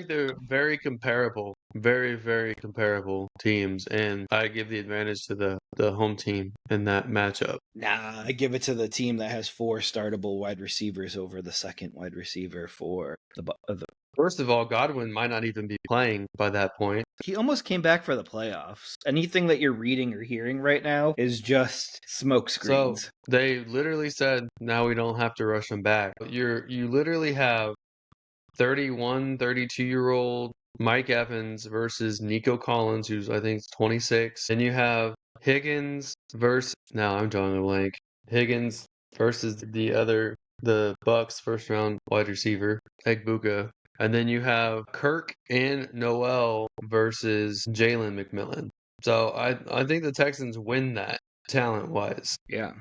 they're very comparable, very, very comparable teams, and I give the advantage to the home team in that matchup. Nah, I give it to the team that has 4 startable wide receivers over the second wide receiver for the. First of all, Godwin might not even be playing by that point. He almost came back for the playoffs. Anything that you're reading or hearing right now is just smoke screens. So they literally said, now we don't have to rush him back. You literally have 31, 32-year-old Mike Evans versus Nico Collins, who's I think 26. And you have Higgins versus, now I'm drawing a blank. Higgins versus the Bucks first round wide receiver, Egbuka. And then you have Kirk and Noel versus Jalen McMillan. So I think the Texans win that talent-wise. Yeah.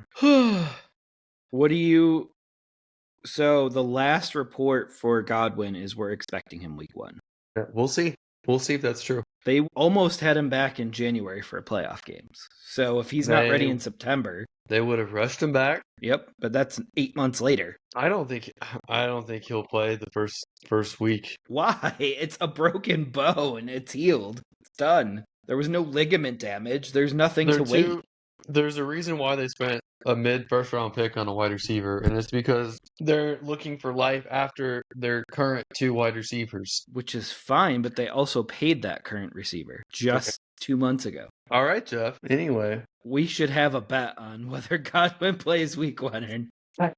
So the last report for Godwin is we're expecting him week 1. Yeah, we'll see. We'll see if that's true. They almost had him back in January for playoff games. So if he's not ready in September, they would have rushed him back. Yep, but that's 8 months later. I don't think he'll play the first week. Why? It's a broken bone. It's healed. It's done. There was no ligament damage. There's nothing to wait. There's a reason why they spent a mid-first round pick on a wide receiver, and it's because they're looking for life after their current 2 wide receivers. Which is fine, but they also paid that current receiver just 2 months ago. All right, Jeff. Anyway. We should have a bet on whether Godwin plays week 1 or not.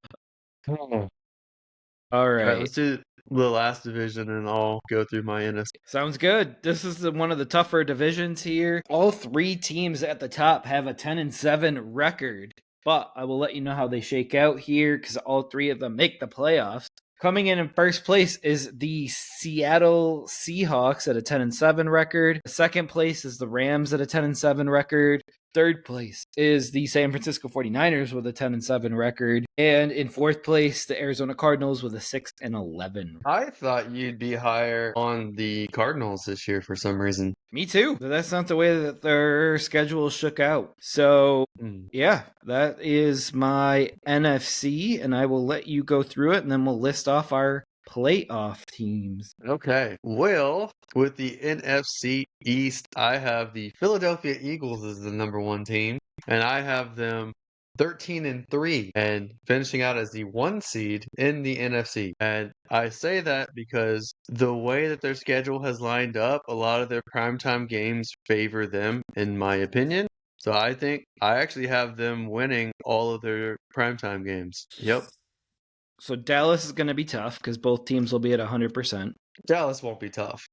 All right. Let's do the last division, and I'll go through my NFC. Sounds good. This is one of the tougher divisions here. All 3 teams at the top have a 10-7 record, but I will let you know how they shake out here because all 3 of them make the playoffs. Coming in first place is the Seattle Seahawks at a 10-7 record. Second place is the Rams at a 10-7 record. Third place is the San Francisco 49ers with a 10-7 record. And in fourth place, the Arizona Cardinals with a 6-11. I thought you'd be higher on the Cardinals this year for some reason. Me too. But that's not the way that their schedule shook out. So, yeah, that is my NFC, and I will let you go through it, and then we'll list off our playoff teams. Okay. Well, with the NFC East, I have the Philadelphia Eagles as the number 1 team, and I have them 13-3 and finishing out as the 1 seed in the NFC. And I say that because the way that their schedule has lined up, a lot of their primetime games favor them, in my opinion. So I think I actually have them winning all of their primetime games. Yep. So Dallas is going to be tough because both teams will be at 100%. Dallas won't be tough.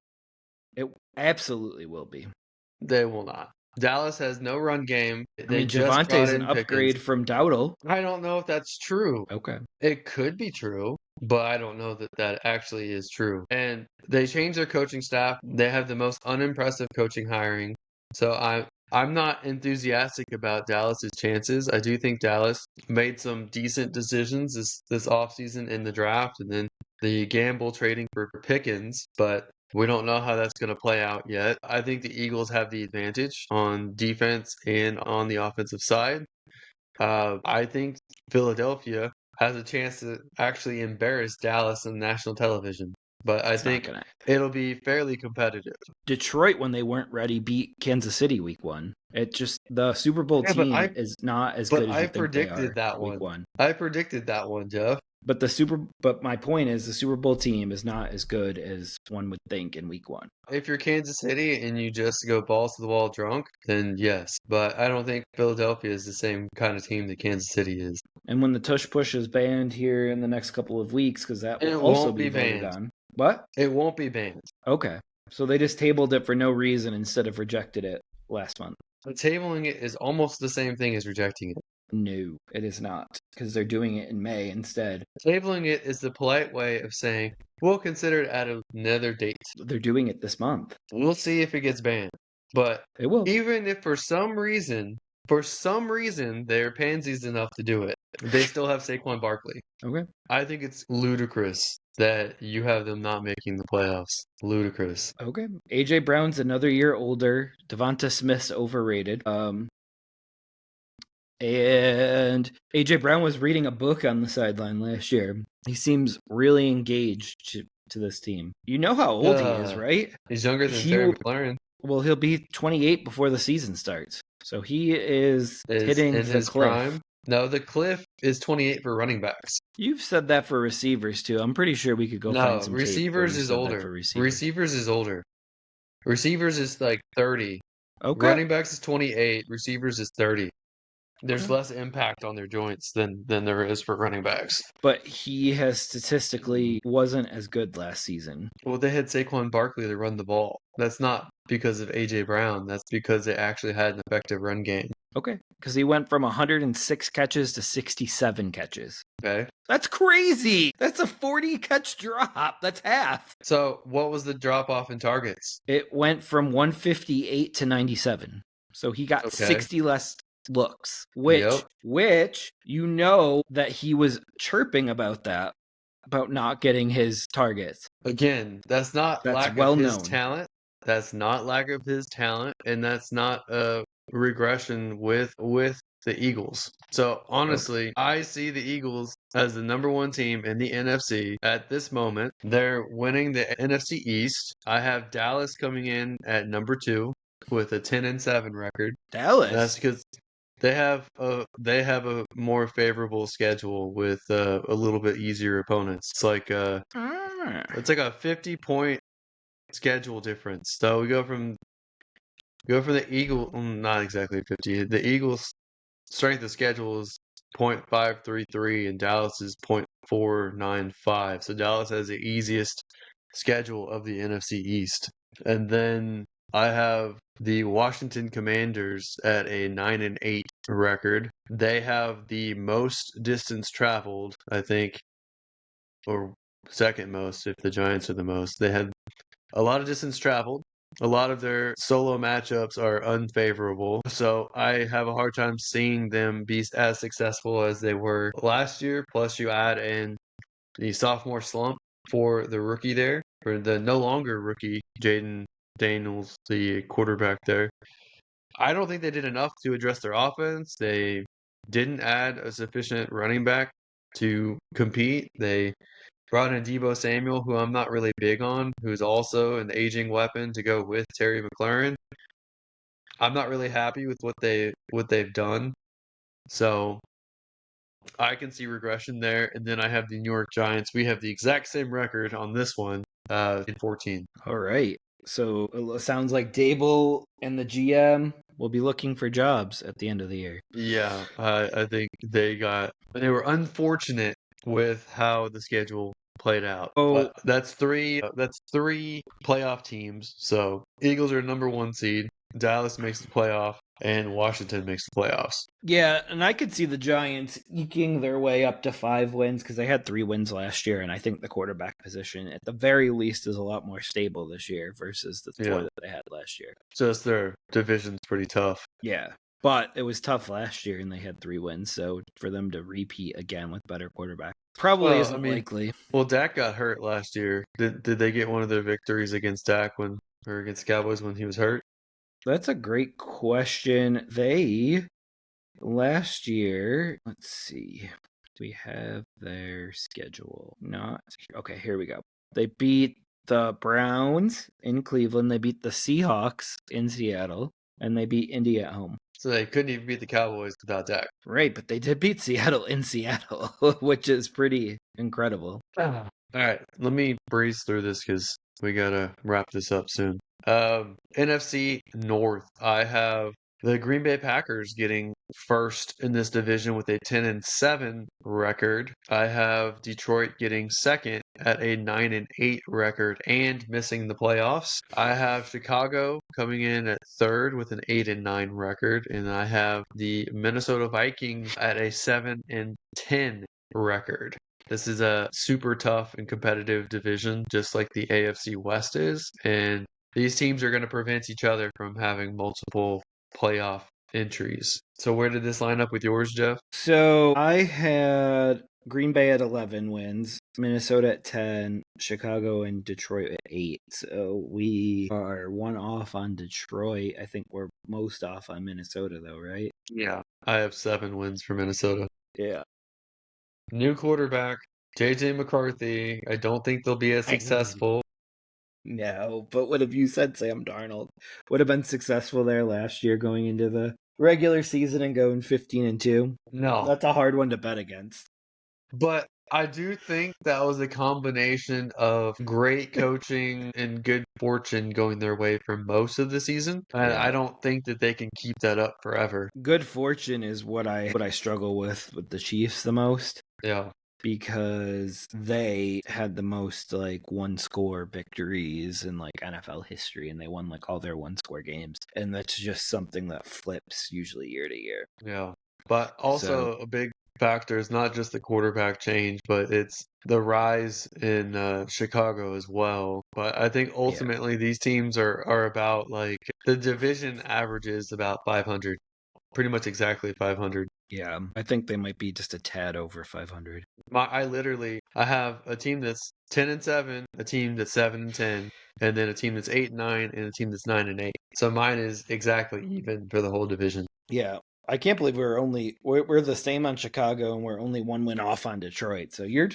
It absolutely will be. They will not. Dallas has no run game. Javante's an upgrade from Dowdle. I don't know if that's true. Okay. It could be true, but I don't know that that actually is true. And they changed their coaching staff. They have the most unimpressive coaching hiring. So I'm not enthusiastic about Dallas's chances. I do think Dallas made some decent decisions this offseason in the draft and then the gamble trading for Pickens, but we don't know how that's going to play out yet. I think the Eagles have the advantage on defense and on the offensive side. I think Philadelphia has a chance to actually embarrass Dallas on national television. but I It's not think gonna. it'll be fairly competitive. Detroit, when they weren't ready, beat Kansas City week 1. It just the Super Bowl Yeah, team is not as good as you think they are predicted that week one. 1. I predicted that one, Jeff. But my point is the Super Bowl team is not as good as one would think in week 1. If you're Kansas City and you just go balls to the wall drunk, then yes. But I don't think Philadelphia is the same kind of team that Kansas City is. And when the tush push is banned here in the next couple of weeks, because that will It also won't be be voted banned. on. What? It won't be banned. Okay. So they just tabled it for no reason instead of rejected it last month. But tabling it is almost the same thing as rejecting it. No, it is not, because they're doing it in May instead. Tabling it is the polite way of saying, we'll consider it at another date. They're doing it this month. We'll see if it gets banned. But It will. even if for some reason, they're pansies enough to do it, they still have Saquon Barkley. Okay. I think it's ludicrous that you have them not making the playoffs. Ludicrous. Okay. AJ Brown's another year older. Devonta Smith's overrated. And AJ Brown was reading a book on the sideline last year. He seems really engaged to this team. You know how old he is, right? He's younger than Terry McLaurin. Well, he'll be 28 before the season starts. So he is hitting in the his cliff. prime. No, the cliff is 28 for running backs. You've said that for receivers too. I'm pretty sure we could go find some receivers tape is older. Receivers is older. Receivers is like 30. Okay. Running backs is 28. Receivers is 30. There's less impact on their joints than there is for running backs. But he has statistically wasn't as good last season. Well, they had Saquon Barkley to run the ball. That's not because of A.J. Brown. That's because they actually had an effective run game. Okay. Because he went from 106 catches to 67 catches. Okay. That's crazy. That's a 40 catch drop. That's half. So what was the drop off in targets? It went from 158 to 97. So he got 60 less looks, which you know that he was chirping about that, about not getting his targets. Again, that's lack of his talent. That's not lack of his talent, and that's not a regression with the Eagles. So honestly, I see the Eagles as the number 1 team in the NFC at this moment. They're winning the NFC East. I have Dallas coming in at number 2 with a 10-7 record. Dallas. That's because they have a more favorable schedule with a little bit easier opponents. It's like a 50-point schedule difference. So we go from the Eagle, not exactly 50. The Eagles' strength of schedule is 0.533 and Dallas is 0.495. So Dallas has the easiest schedule of the NFC East. And then I have the Washington Commanders at a 9-8 record. They have the most distance traveled, I think, or second most if the Giants are the most. They had a lot of distance traveled. A lot of their solo matchups are unfavorable. So I have a hard time seeing them be as successful as they were last year. Plus you add in the sophomore slump for the rookie there, for the no longer rookie Jaden Daniels, the quarterback there. I don't think they did enough to address their offense. They didn't add a sufficient running back to compete. They brought in Deebo Samuel, who I'm not really big on, who's also an aging weapon to go with Terry McLaurin. I'm not really happy with what they've done. So I can see regression there. And then I have the New York Giants. We have the exact same record on this one, in 14. All right. So it sounds like Dable and the GM will be looking for jobs at the end of the year. Yeah, I think they were unfortunate with how the schedule played out. But that's three playoff teams. So Eagles are number 1 seed. Dallas makes the playoff, and Washington makes the playoffs. Yeah, and I could see the Giants eking their way up to 5 wins because they had 3 wins last year, and I think the quarterback position, at the very least, is a lot more stable this year versus the 4 that they had last year. Just their division's pretty tough. Yeah, but it was tough last year, and they had 3 wins, so for them to repeat again with better quarterback probably isn't likely. Well, Dak got hurt last year. Did they get one of their victories against Dak or against Cowboys when he was hurt? That's a great question. They, last year, let's see. We have their schedule. Okay, here we go. They beat the Browns in Cleveland. They beat the Seahawks in Seattle. And they beat Indy at home. So they couldn't even beat the Cowboys without Dak. Right, but they did beat Seattle in Seattle, which is pretty incredible. All right, let me breeze through this because we gotta wrap this up soon. NFC North, I have the Green Bay Packers getting first in this division with a 10-7 record. I have Detroit getting second at a 9-8 record and missing the playoffs. I have Chicago coming in at third with an 8-9 record, and I have the Minnesota Vikings at a 7-10 record. This is a super tough and competitive division, just like the AFC West is, and these teams are going to prevent each other from having multiple playoff entries. So where did this line up with yours, Jeff? So I had Green Bay at 11 wins, Minnesota at 10, Chicago and Detroit at 8. So we are one off on Detroit. I think we're most off on Minnesota, though, right? Yeah. I have 7 wins for Minnesota. Yeah. New quarterback, JJ McCarthy. I don't think they'll be as successful. No, but what have you said, Sam Darnold? Would have been successful there last year going into the regular season and going 15-2. No. That's a hard one to bet against. But I do think that was a combination of great coaching and good fortune going their way for most of the season. And Yeah. I don't think that they can keep that up forever. Good fortune is what I struggle with the Chiefs the most. Yeah. Because they had the most like one score victories in like NFL history, and they won like all their one score games, and that's just something that flips usually year to year. Yeah. But also a big factor is not just the quarterback change, but it's the rise in Chicago as well. But I think ultimately these teams are about like the division averages about 500, pretty much exactly 500. Yeah, I think they might be just a tad over 500. I have a team that's 10-7, a team that's 7-10, and then a team that's 8-9, and a team that's 9-8. So mine is exactly even for the whole division. Yeah, I can't believe we're the same on Chicago, and we're only one win off on Detroit. So you're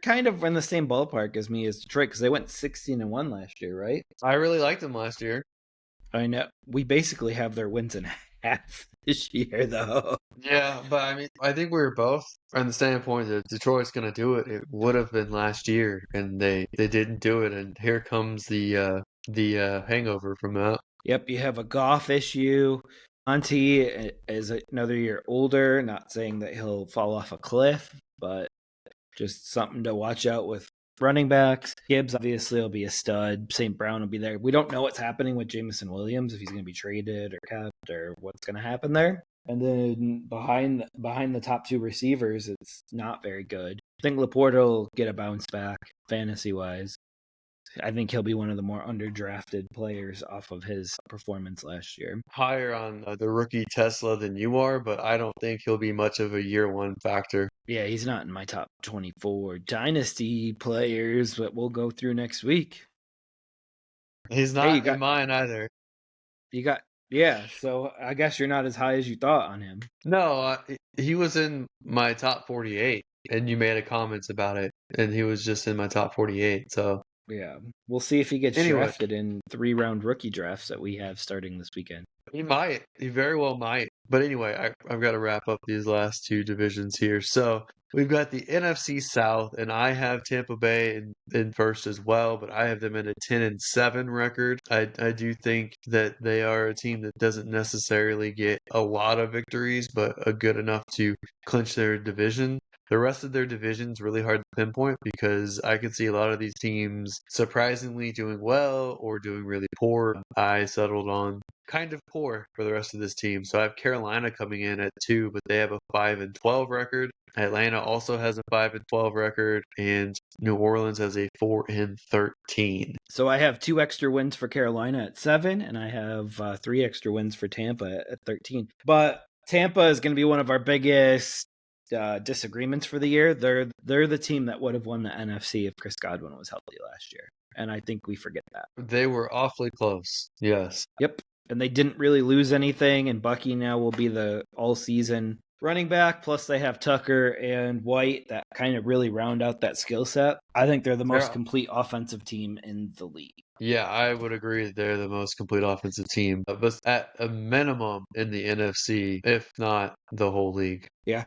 kind of in the same ballpark as me as Detroit, because they went 16-1 last year, right? I really liked them last year. I know. We basically have their wins in half this year, though. Yeah, but I mean, I think we were both on the standpoint that Detroit's going to do it. It would have been last year, and they didn't do it. And here comes the hangover from that. Yep, you have a Goff issue. Monty is another year older. Not saying that he'll fall off a cliff, but just something to watch out with running backs. Gibbs obviously will be a stud. St. Brown will be there. We don't know what's happening with Jameson Williams, if he's going to be traded or kept or what's going to happen there. And then behind the top two receivers, it's not very good. I think Laporte will get a bounce back fantasy-wise. I think he'll be one of the more underdrafted players off of his performance last year. Higher on the rookie Tesla than you are, but I don't think he'll be much of a year one factor. Yeah, he's not in my top 24 dynasty players, but we'll go through next week. He's not in mine either. So I guess you're not as high as you thought on him. No, he was in my top 48, and you made a comments about it, and he was just in my top 48, so... Yeah, we'll see if he gets drafted in 3-round rookie drafts that we have starting this weekend. He might. He very well might. But anyway, I've got to wrap up these last two divisions here. So we've got the NFC South, and I have Tampa Bay in first as well, but I have them in a 10-7 record. I do think that they are a team that doesn't necessarily get a lot of victories, but a good enough to clinch their division. The rest of their division's really hard to pinpoint because I could see a lot of these teams surprisingly doing well or doing really poor. I settled on kind of poor for the rest of this team. So I have Carolina coming in at 2, but they have a 5-12 record. Atlanta also has a 5-12 record, and New Orleans has a 4-13. So I have 2 extra wins for Carolina at 7, and I have 3 extra wins for Tampa at 13. But Tampa is going to be one of our biggest disagreements for the year. They're the team that would have won the NFC if Chris Godwin was healthy last year, and I think we forget that. They were awfully close. Yes. Yep. And they didn't really lose anything, and Bucky now will be the all-season running back, plus they have Tucker and White that kind of really round out that skill set. I think they're the most complete offensive team in the league. Yeah, I would agree that they're the most complete offensive team, but at a minimum in the NFC, if not the whole league. Yeah.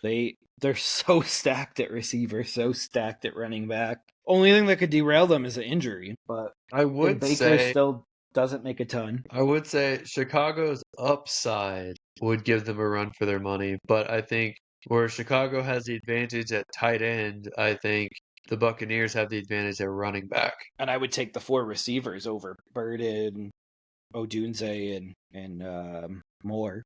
They're so stacked at receiver, so stacked at running back. Only thing that could derail them is an injury, but I would say still doesn't make a ton. I would say Chicago's upside would give them a run for their money, but I think where Chicago has the advantage at tight end, I think the Buccaneers have the advantage at running back. And I would take the 4 receivers over Burden, Odunze, and Moore.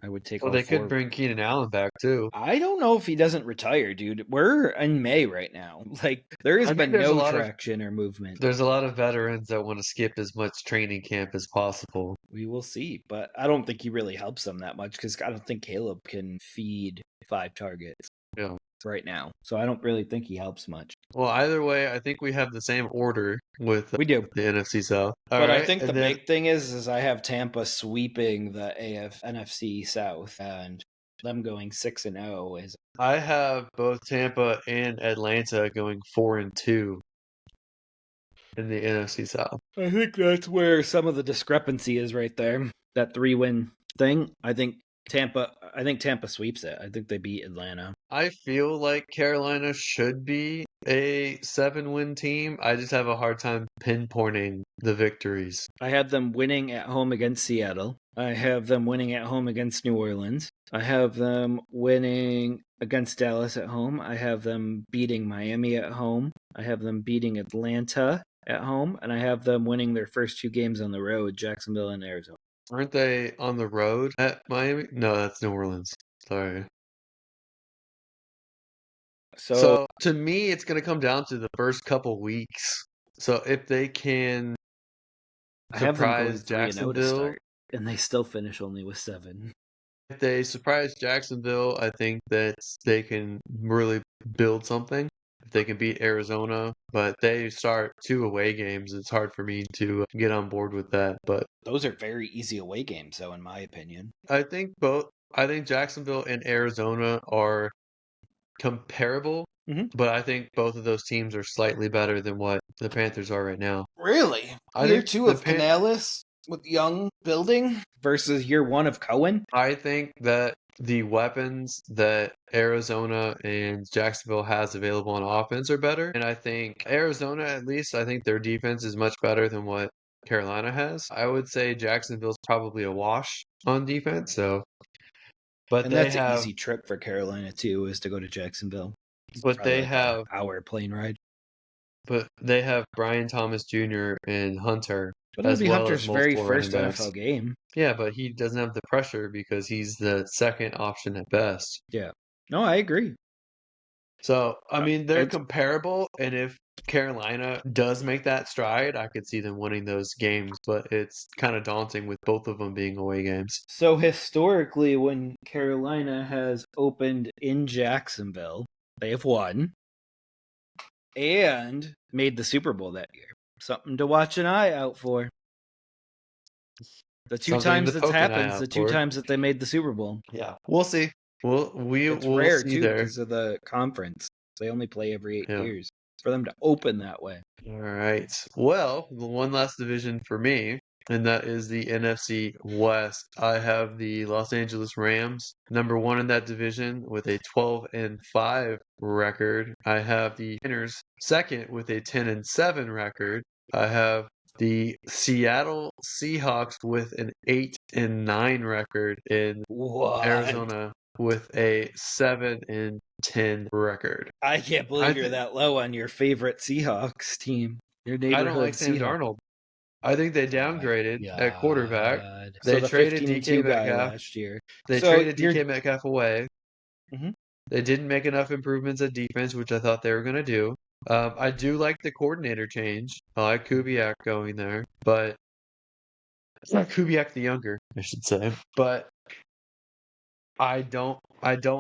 I would take Well, all they 4. could bring Keenan Allen back too. I don't know if he doesn't retire, dude. We're in May right now. Like, there has been no traction or movement. There's a lot of veterans that want to skip as much training camp as possible. We will see, but I don't think he really helps them that much because I don't think Caleb can feed 5 targets right now. So I don't really think he helps much. Well, either way, I think we have the same order with We do. the NFC South. But I think the big thing is I have Tampa sweeping the NFC South and them going 6-0 is. I have both Tampa and Atlanta going 4-2 in the NFC South. I think that's where some of the discrepancy is right there. That 3-win thing. I think Tampa sweeps it. I think they beat Atlanta. I feel like Carolina should be a 7-win team. I just have a hard time pinpointing the victories. I have them winning at home against Seattle. I have them winning at home against New Orleans. I have them winning against Dallas at home. I have them beating Miami at home. I have them beating Atlanta at home. And I have them winning their first 2 games on the road, Jacksonville and Arizona. Aren't they on the road at Miami? No, that's New Orleans. Sorry. So to me, it's going to come down to the first couple weeks. So if they can surprise Jacksonville, and they still finish only with 7. If they surprise Jacksonville, I think that they can really build something. If they can beat Arizona, but they start 2 away games, it's hard for me to get on board with that. But those are very easy away games, though, in my opinion. I think Jacksonville and Arizona are comparable, but I think both of those teams are slightly better than what the Panthers are right now. Really? Year 2 of Canales with Young building versus year 1 of Cohen? I think that the weapons that Arizona and Jacksonville has available on offense are better. And I think Arizona, at least, I think their defense is much better than what Carolina has. I would say Jacksonville's probably a wash on defense. But that's an easy trip for Carolina too, is to go to Jacksonville. But they have an hour plane ride. But they have Brian Thomas Jr. and Hunter. But it'll be Hunter's very first NFL game. Yeah, but he doesn't have the pressure because he's the second option at best. Yeah. No, I agree. So, I mean, they're comparable, and if Carolina does make that stride, I could see them winning those games, but it's kind of daunting with both of them being away games. So, historically, when Carolina has opened in Jacksonville, they have won and made the Super Bowl that year. Something to watch an eye out for. The 2 times that's happened, the 2 times that they made the Super Bowl. Yeah, we'll see. It's rare see too there. because of the conference. They only play every 8 years. For them to open that way. All right. Well, the one last division for me, and that is the NFC West. I have the Los Angeles Rams, number 1 in that division with a 12-5 record. I have the Niners second with a 10-7 record. I have the Seattle Seahawks with an 8-9 record in Arizona with a 7-10 record. I can't believe you're that low on your favorite Seahawks team. Your neighborhood I don't like Sam Darnold. I think they downgraded at quarterback. They traded DK Metcalf last year. They traded DK Metcalf away. They didn't make enough improvements at defense, which I thought they were going to do. I do like the coordinator change. I like Kubiak going there, but Kubiak the younger, I should say. But I don't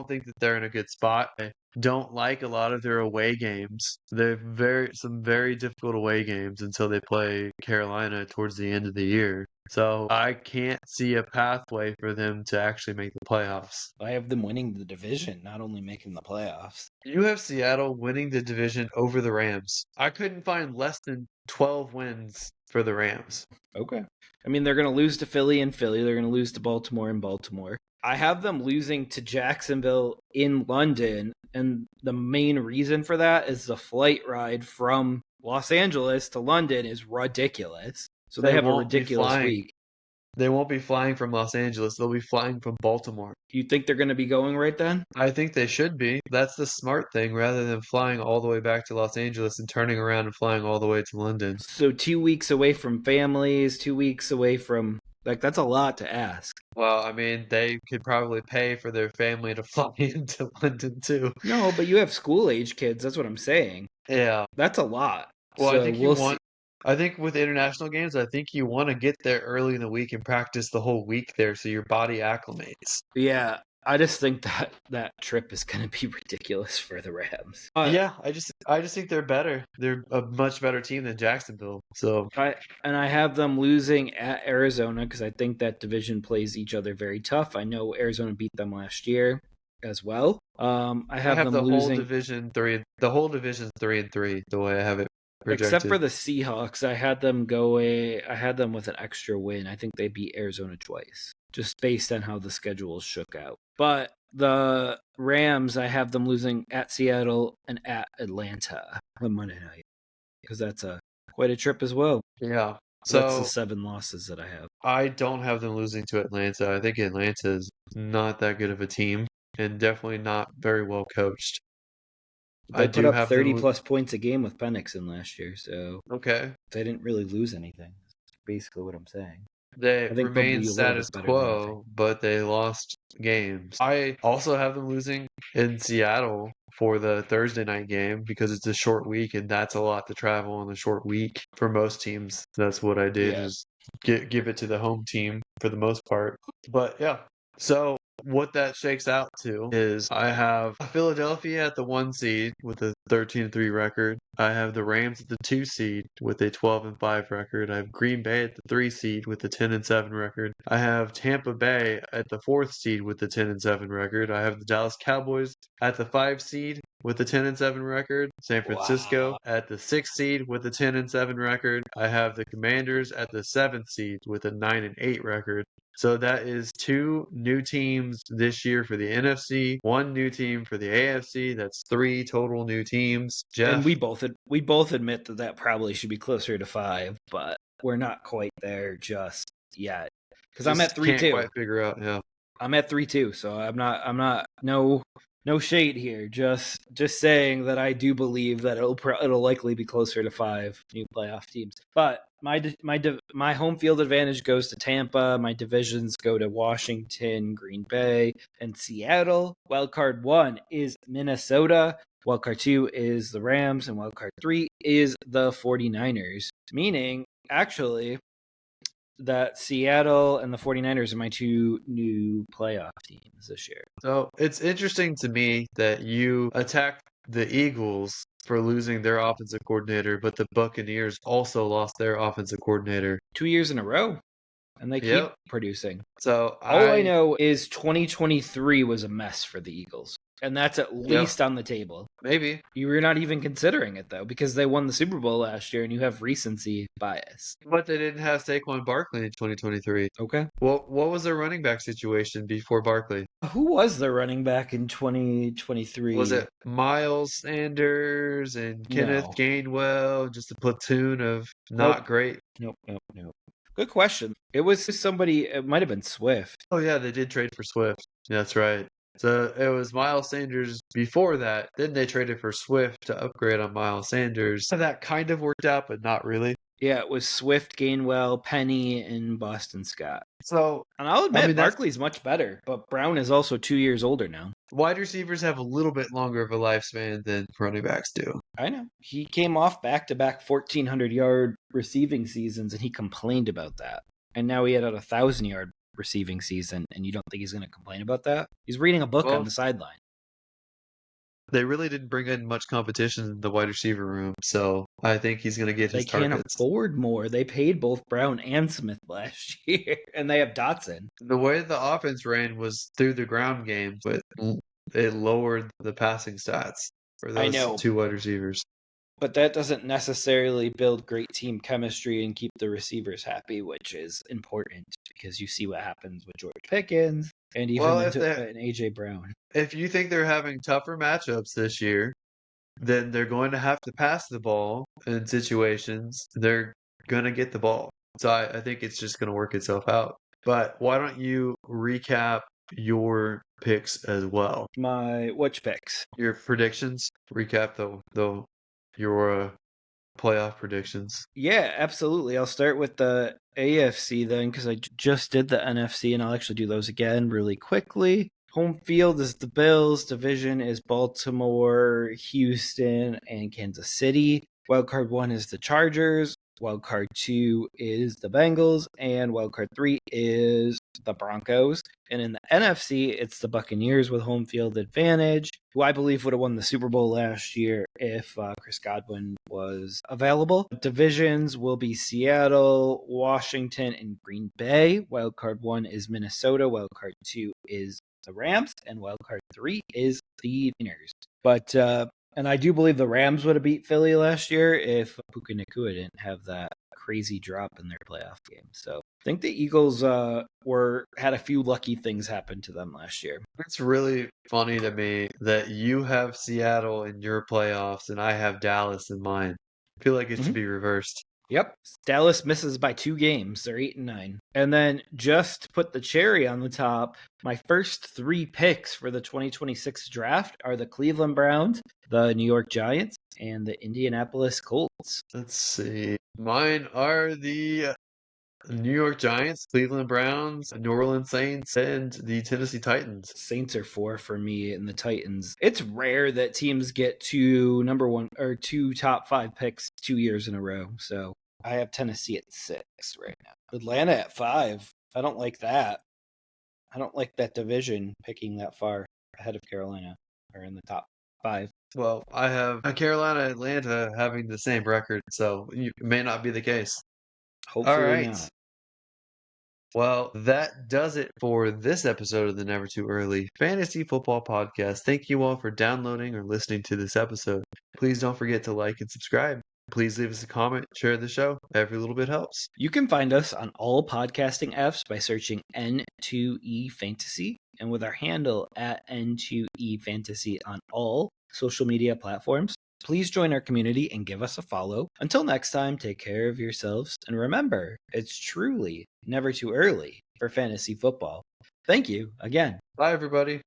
think that they're in a good spot. I don't like a lot of their away games. They're some very difficult away games until they play Carolina towards the end of the year. So I can't see a pathway for them to actually make the playoffs. I have them winning the division, not only making the playoffs. You have Seattle winning the division over the Rams. I couldn't find less than 12 wins for the Rams. Okay. I mean, they're going to lose to Philly and Philly. They're going to lose to Baltimore and Baltimore. I have them losing to Jacksonville in London. And the main reason for that is the flight ride from Los Angeles to London is ridiculous. So they have a ridiculous week. They won't be flying from Los Angeles. They'll be flying from Baltimore. You think they're going to be going right then? I think they should be. That's the smart thing rather than flying all the way back to Los Angeles and turning around and flying all the way to London. So 2 weeks away from families, 2 weeks away from, like, that's a lot to ask. Well, I mean, they could probably pay for their family to fly into London too. No, but you have school-age kids. That's what I'm saying. Yeah. That's a lot. Well, so I think I think with international games, I think you want to get there early in the week and practice the whole week there so your body acclimates. Yeah, I just think that trip is going to be ridiculous for the Rams. Yeah, I just think they're better. They're a much better team than Jacksonville. So I have them losing at Arizona because I think that division plays each other very tough. I know Arizona beat them last year as well. I have them the losing whole division 3. The whole division's 3-3. The way I have it projected. Except for the Seahawks, I had them with an extra win. I think they beat Arizona twice, just based on how the schedule shook out. But the Rams, I have them losing at Seattle and at Atlanta on Monday night because that's quite a trip as well. Yeah. So that's the 7 losses that I have. I don't have them losing to Atlanta. I think Atlanta is not that good of a team and definitely not very well coached. They put up 30-plus points a game with Penix in last year, so okay, they didn't really lose anything. That's basically what I'm saying. They remained status quo, but they lost games. I also have them losing in Seattle for the Thursday night game because it's a short week and that's a lot to travel on a short week for most teams. That's what I did is give it to the home team for the most part. But yeah, so what that shakes out to is I have Philadelphia at the 1 seed with a 13-3 record. I have the Rams at the 2 seed with a 12-5 record. I have Green Bay at the 3 seed with a 10-7 record. I have Tampa Bay at the 4th seed with a 10-7 record. I have the Dallas Cowboys at the 5 seed with a 10-7 record. San Francisco at the 6th seed with a 10-7 record. I have the Commanders at the 7th seed with a 9-8 record. So that is 2 new teams this year for the NFC, 1 new team for the AFC. That's 3 total new teams. Jeff, and we both admit that probably should be closer to 5, but we're not quite there just yet. Because I'm at 3-2. Can't quite figure out. Yeah, I'm at 3-2, so I'm not. No shade here. Just saying that I do believe that it'll likely be closer to 5 new playoff teams. But my home field advantage goes to Tampa. My divisions go to Washington, Green Bay, and Seattle. Wildcard 1 is Minnesota. Wildcard 2 is the Rams, and wildcard 3 is the 49ers. Meaning, actually, that Seattle and the 49ers are my 2 new playoff teams this year. So it's interesting to me that you attack the Eagles for losing their offensive coordinator, but the Buccaneers also lost their offensive coordinator 2 years in a row, and they keep producing. So all I know is 2023 was a mess for the Eagles, and that's at least on the table. Maybe. You were not even considering it, though, because they won the Super Bowl last year, and you have recency bias. But they didn't have Saquon Barkley in 2023. Okay. What was their running back situation before Barkley? Who was their running back in 2023? Was it Miles Sanders and Kenneth Gainwell? Just a platoon of not great? Nope. Good question. It was somebody, it might have been Swift. Oh, yeah, they did trade for Swift. That's right. So it was Miles Sanders before that. Then they traded for Swift to upgrade on Miles Sanders. So that kind of worked out, but not really. Yeah, it was Swift, Gainwell, Penny, and Boston Scott. So, and I'll admit, Barkley's much better, but Brown is also 2 years older now. Wide receivers have a little bit longer of a lifespan than running backs do. I know. He came off back-to-back 1,400-yard receiving seasons, and he complained about that. And now he had a 1,000-yard receiving season, and you don't think he's going to complain about that? He's reading a book on the sideline. they really didn't bring in much competition in the wide receiver room, so I think he's going to get They his can't targets. afford more. They paid both Brown and Smith last year, and they have Dotson. The way the offense ran was through the ground game, but it lowered the passing stats for I those know, two wide receivers. but that doesn't necessarily build great team chemistry and keep the receivers happy, which is important because you see what happens with George Pickens and even Well, an AJ Brown. if you think they're having tougher matchups this year, then they're going to have to pass the ball in situations. They're going to get the ball. So I think it's just going to work itself out. But why don't you recap your picks as well? My which picks? Your predictions. Recap your playoff predictions. Yeah, absolutely. I'll start with the AFC then because I just did the NFC and I'll actually do those again really quickly. Home field is the Bills. Division is Baltimore, Houston, and Kansas City. Wildcard 1 is the Chargers. Wildcard 2 is the Bengals. And wildcard 3 is the Broncos. And in the NFC, it's the Buccaneers with home field advantage, who I believe would have won the Super Bowl last year if Chris Godwin was available. Divisions will be Seattle, Washington, and Green Bay. Wildcard 1 is Minnesota. Wildcard 2 is the Rams, and wildcard 3 is the Niners. But and I do believe the Rams would have beat Philly last year if Puka Nacua didn't have that crazy drop in their playoff game. So I think the Eagles had a few lucky things happen to them last year. It's really funny to me that you have Seattle in your playoffs and I have Dallas in mine. I feel like it should be reversed. Yep. Dallas misses by 2 games. They're 8-9. And then just to put the cherry on the top, my first 3 picks for the 2026 draft are the Cleveland Browns, the New York Giants, and the Indianapolis Colts. Let's see. Mine are the New York Giants, Cleveland Browns, New Orleans Saints, and the Tennessee Titans. Saints are 4 for me, and the Titans. It's rare that teams get 2 number 1 or 2 top 5 picks 2 years in a row. So I have Tennessee at 6 right now. Atlanta at 5. I don't like that. I don't like that division picking that far ahead of Carolina or in the top 5. Well, I have Carolina, Atlanta having the same record, so it may not be the case. Hopefully All right. not. Well, that does it for this episode of the Never Too Early Fantasy Football Podcast. Thank you all for downloading or listening to this episode. Please don't forget to like and subscribe. Please leave us a comment, share the show. Every little bit helps. You can find us on all podcasting apps by searching N2E Fantasy and with our handle at N2E Fantasy on all social media platforms. Please join our community and give us a follow. Until next time, take care of yourselves. And remember, it's truly never too early for fantasy football. Thank you again. Bye, everybody.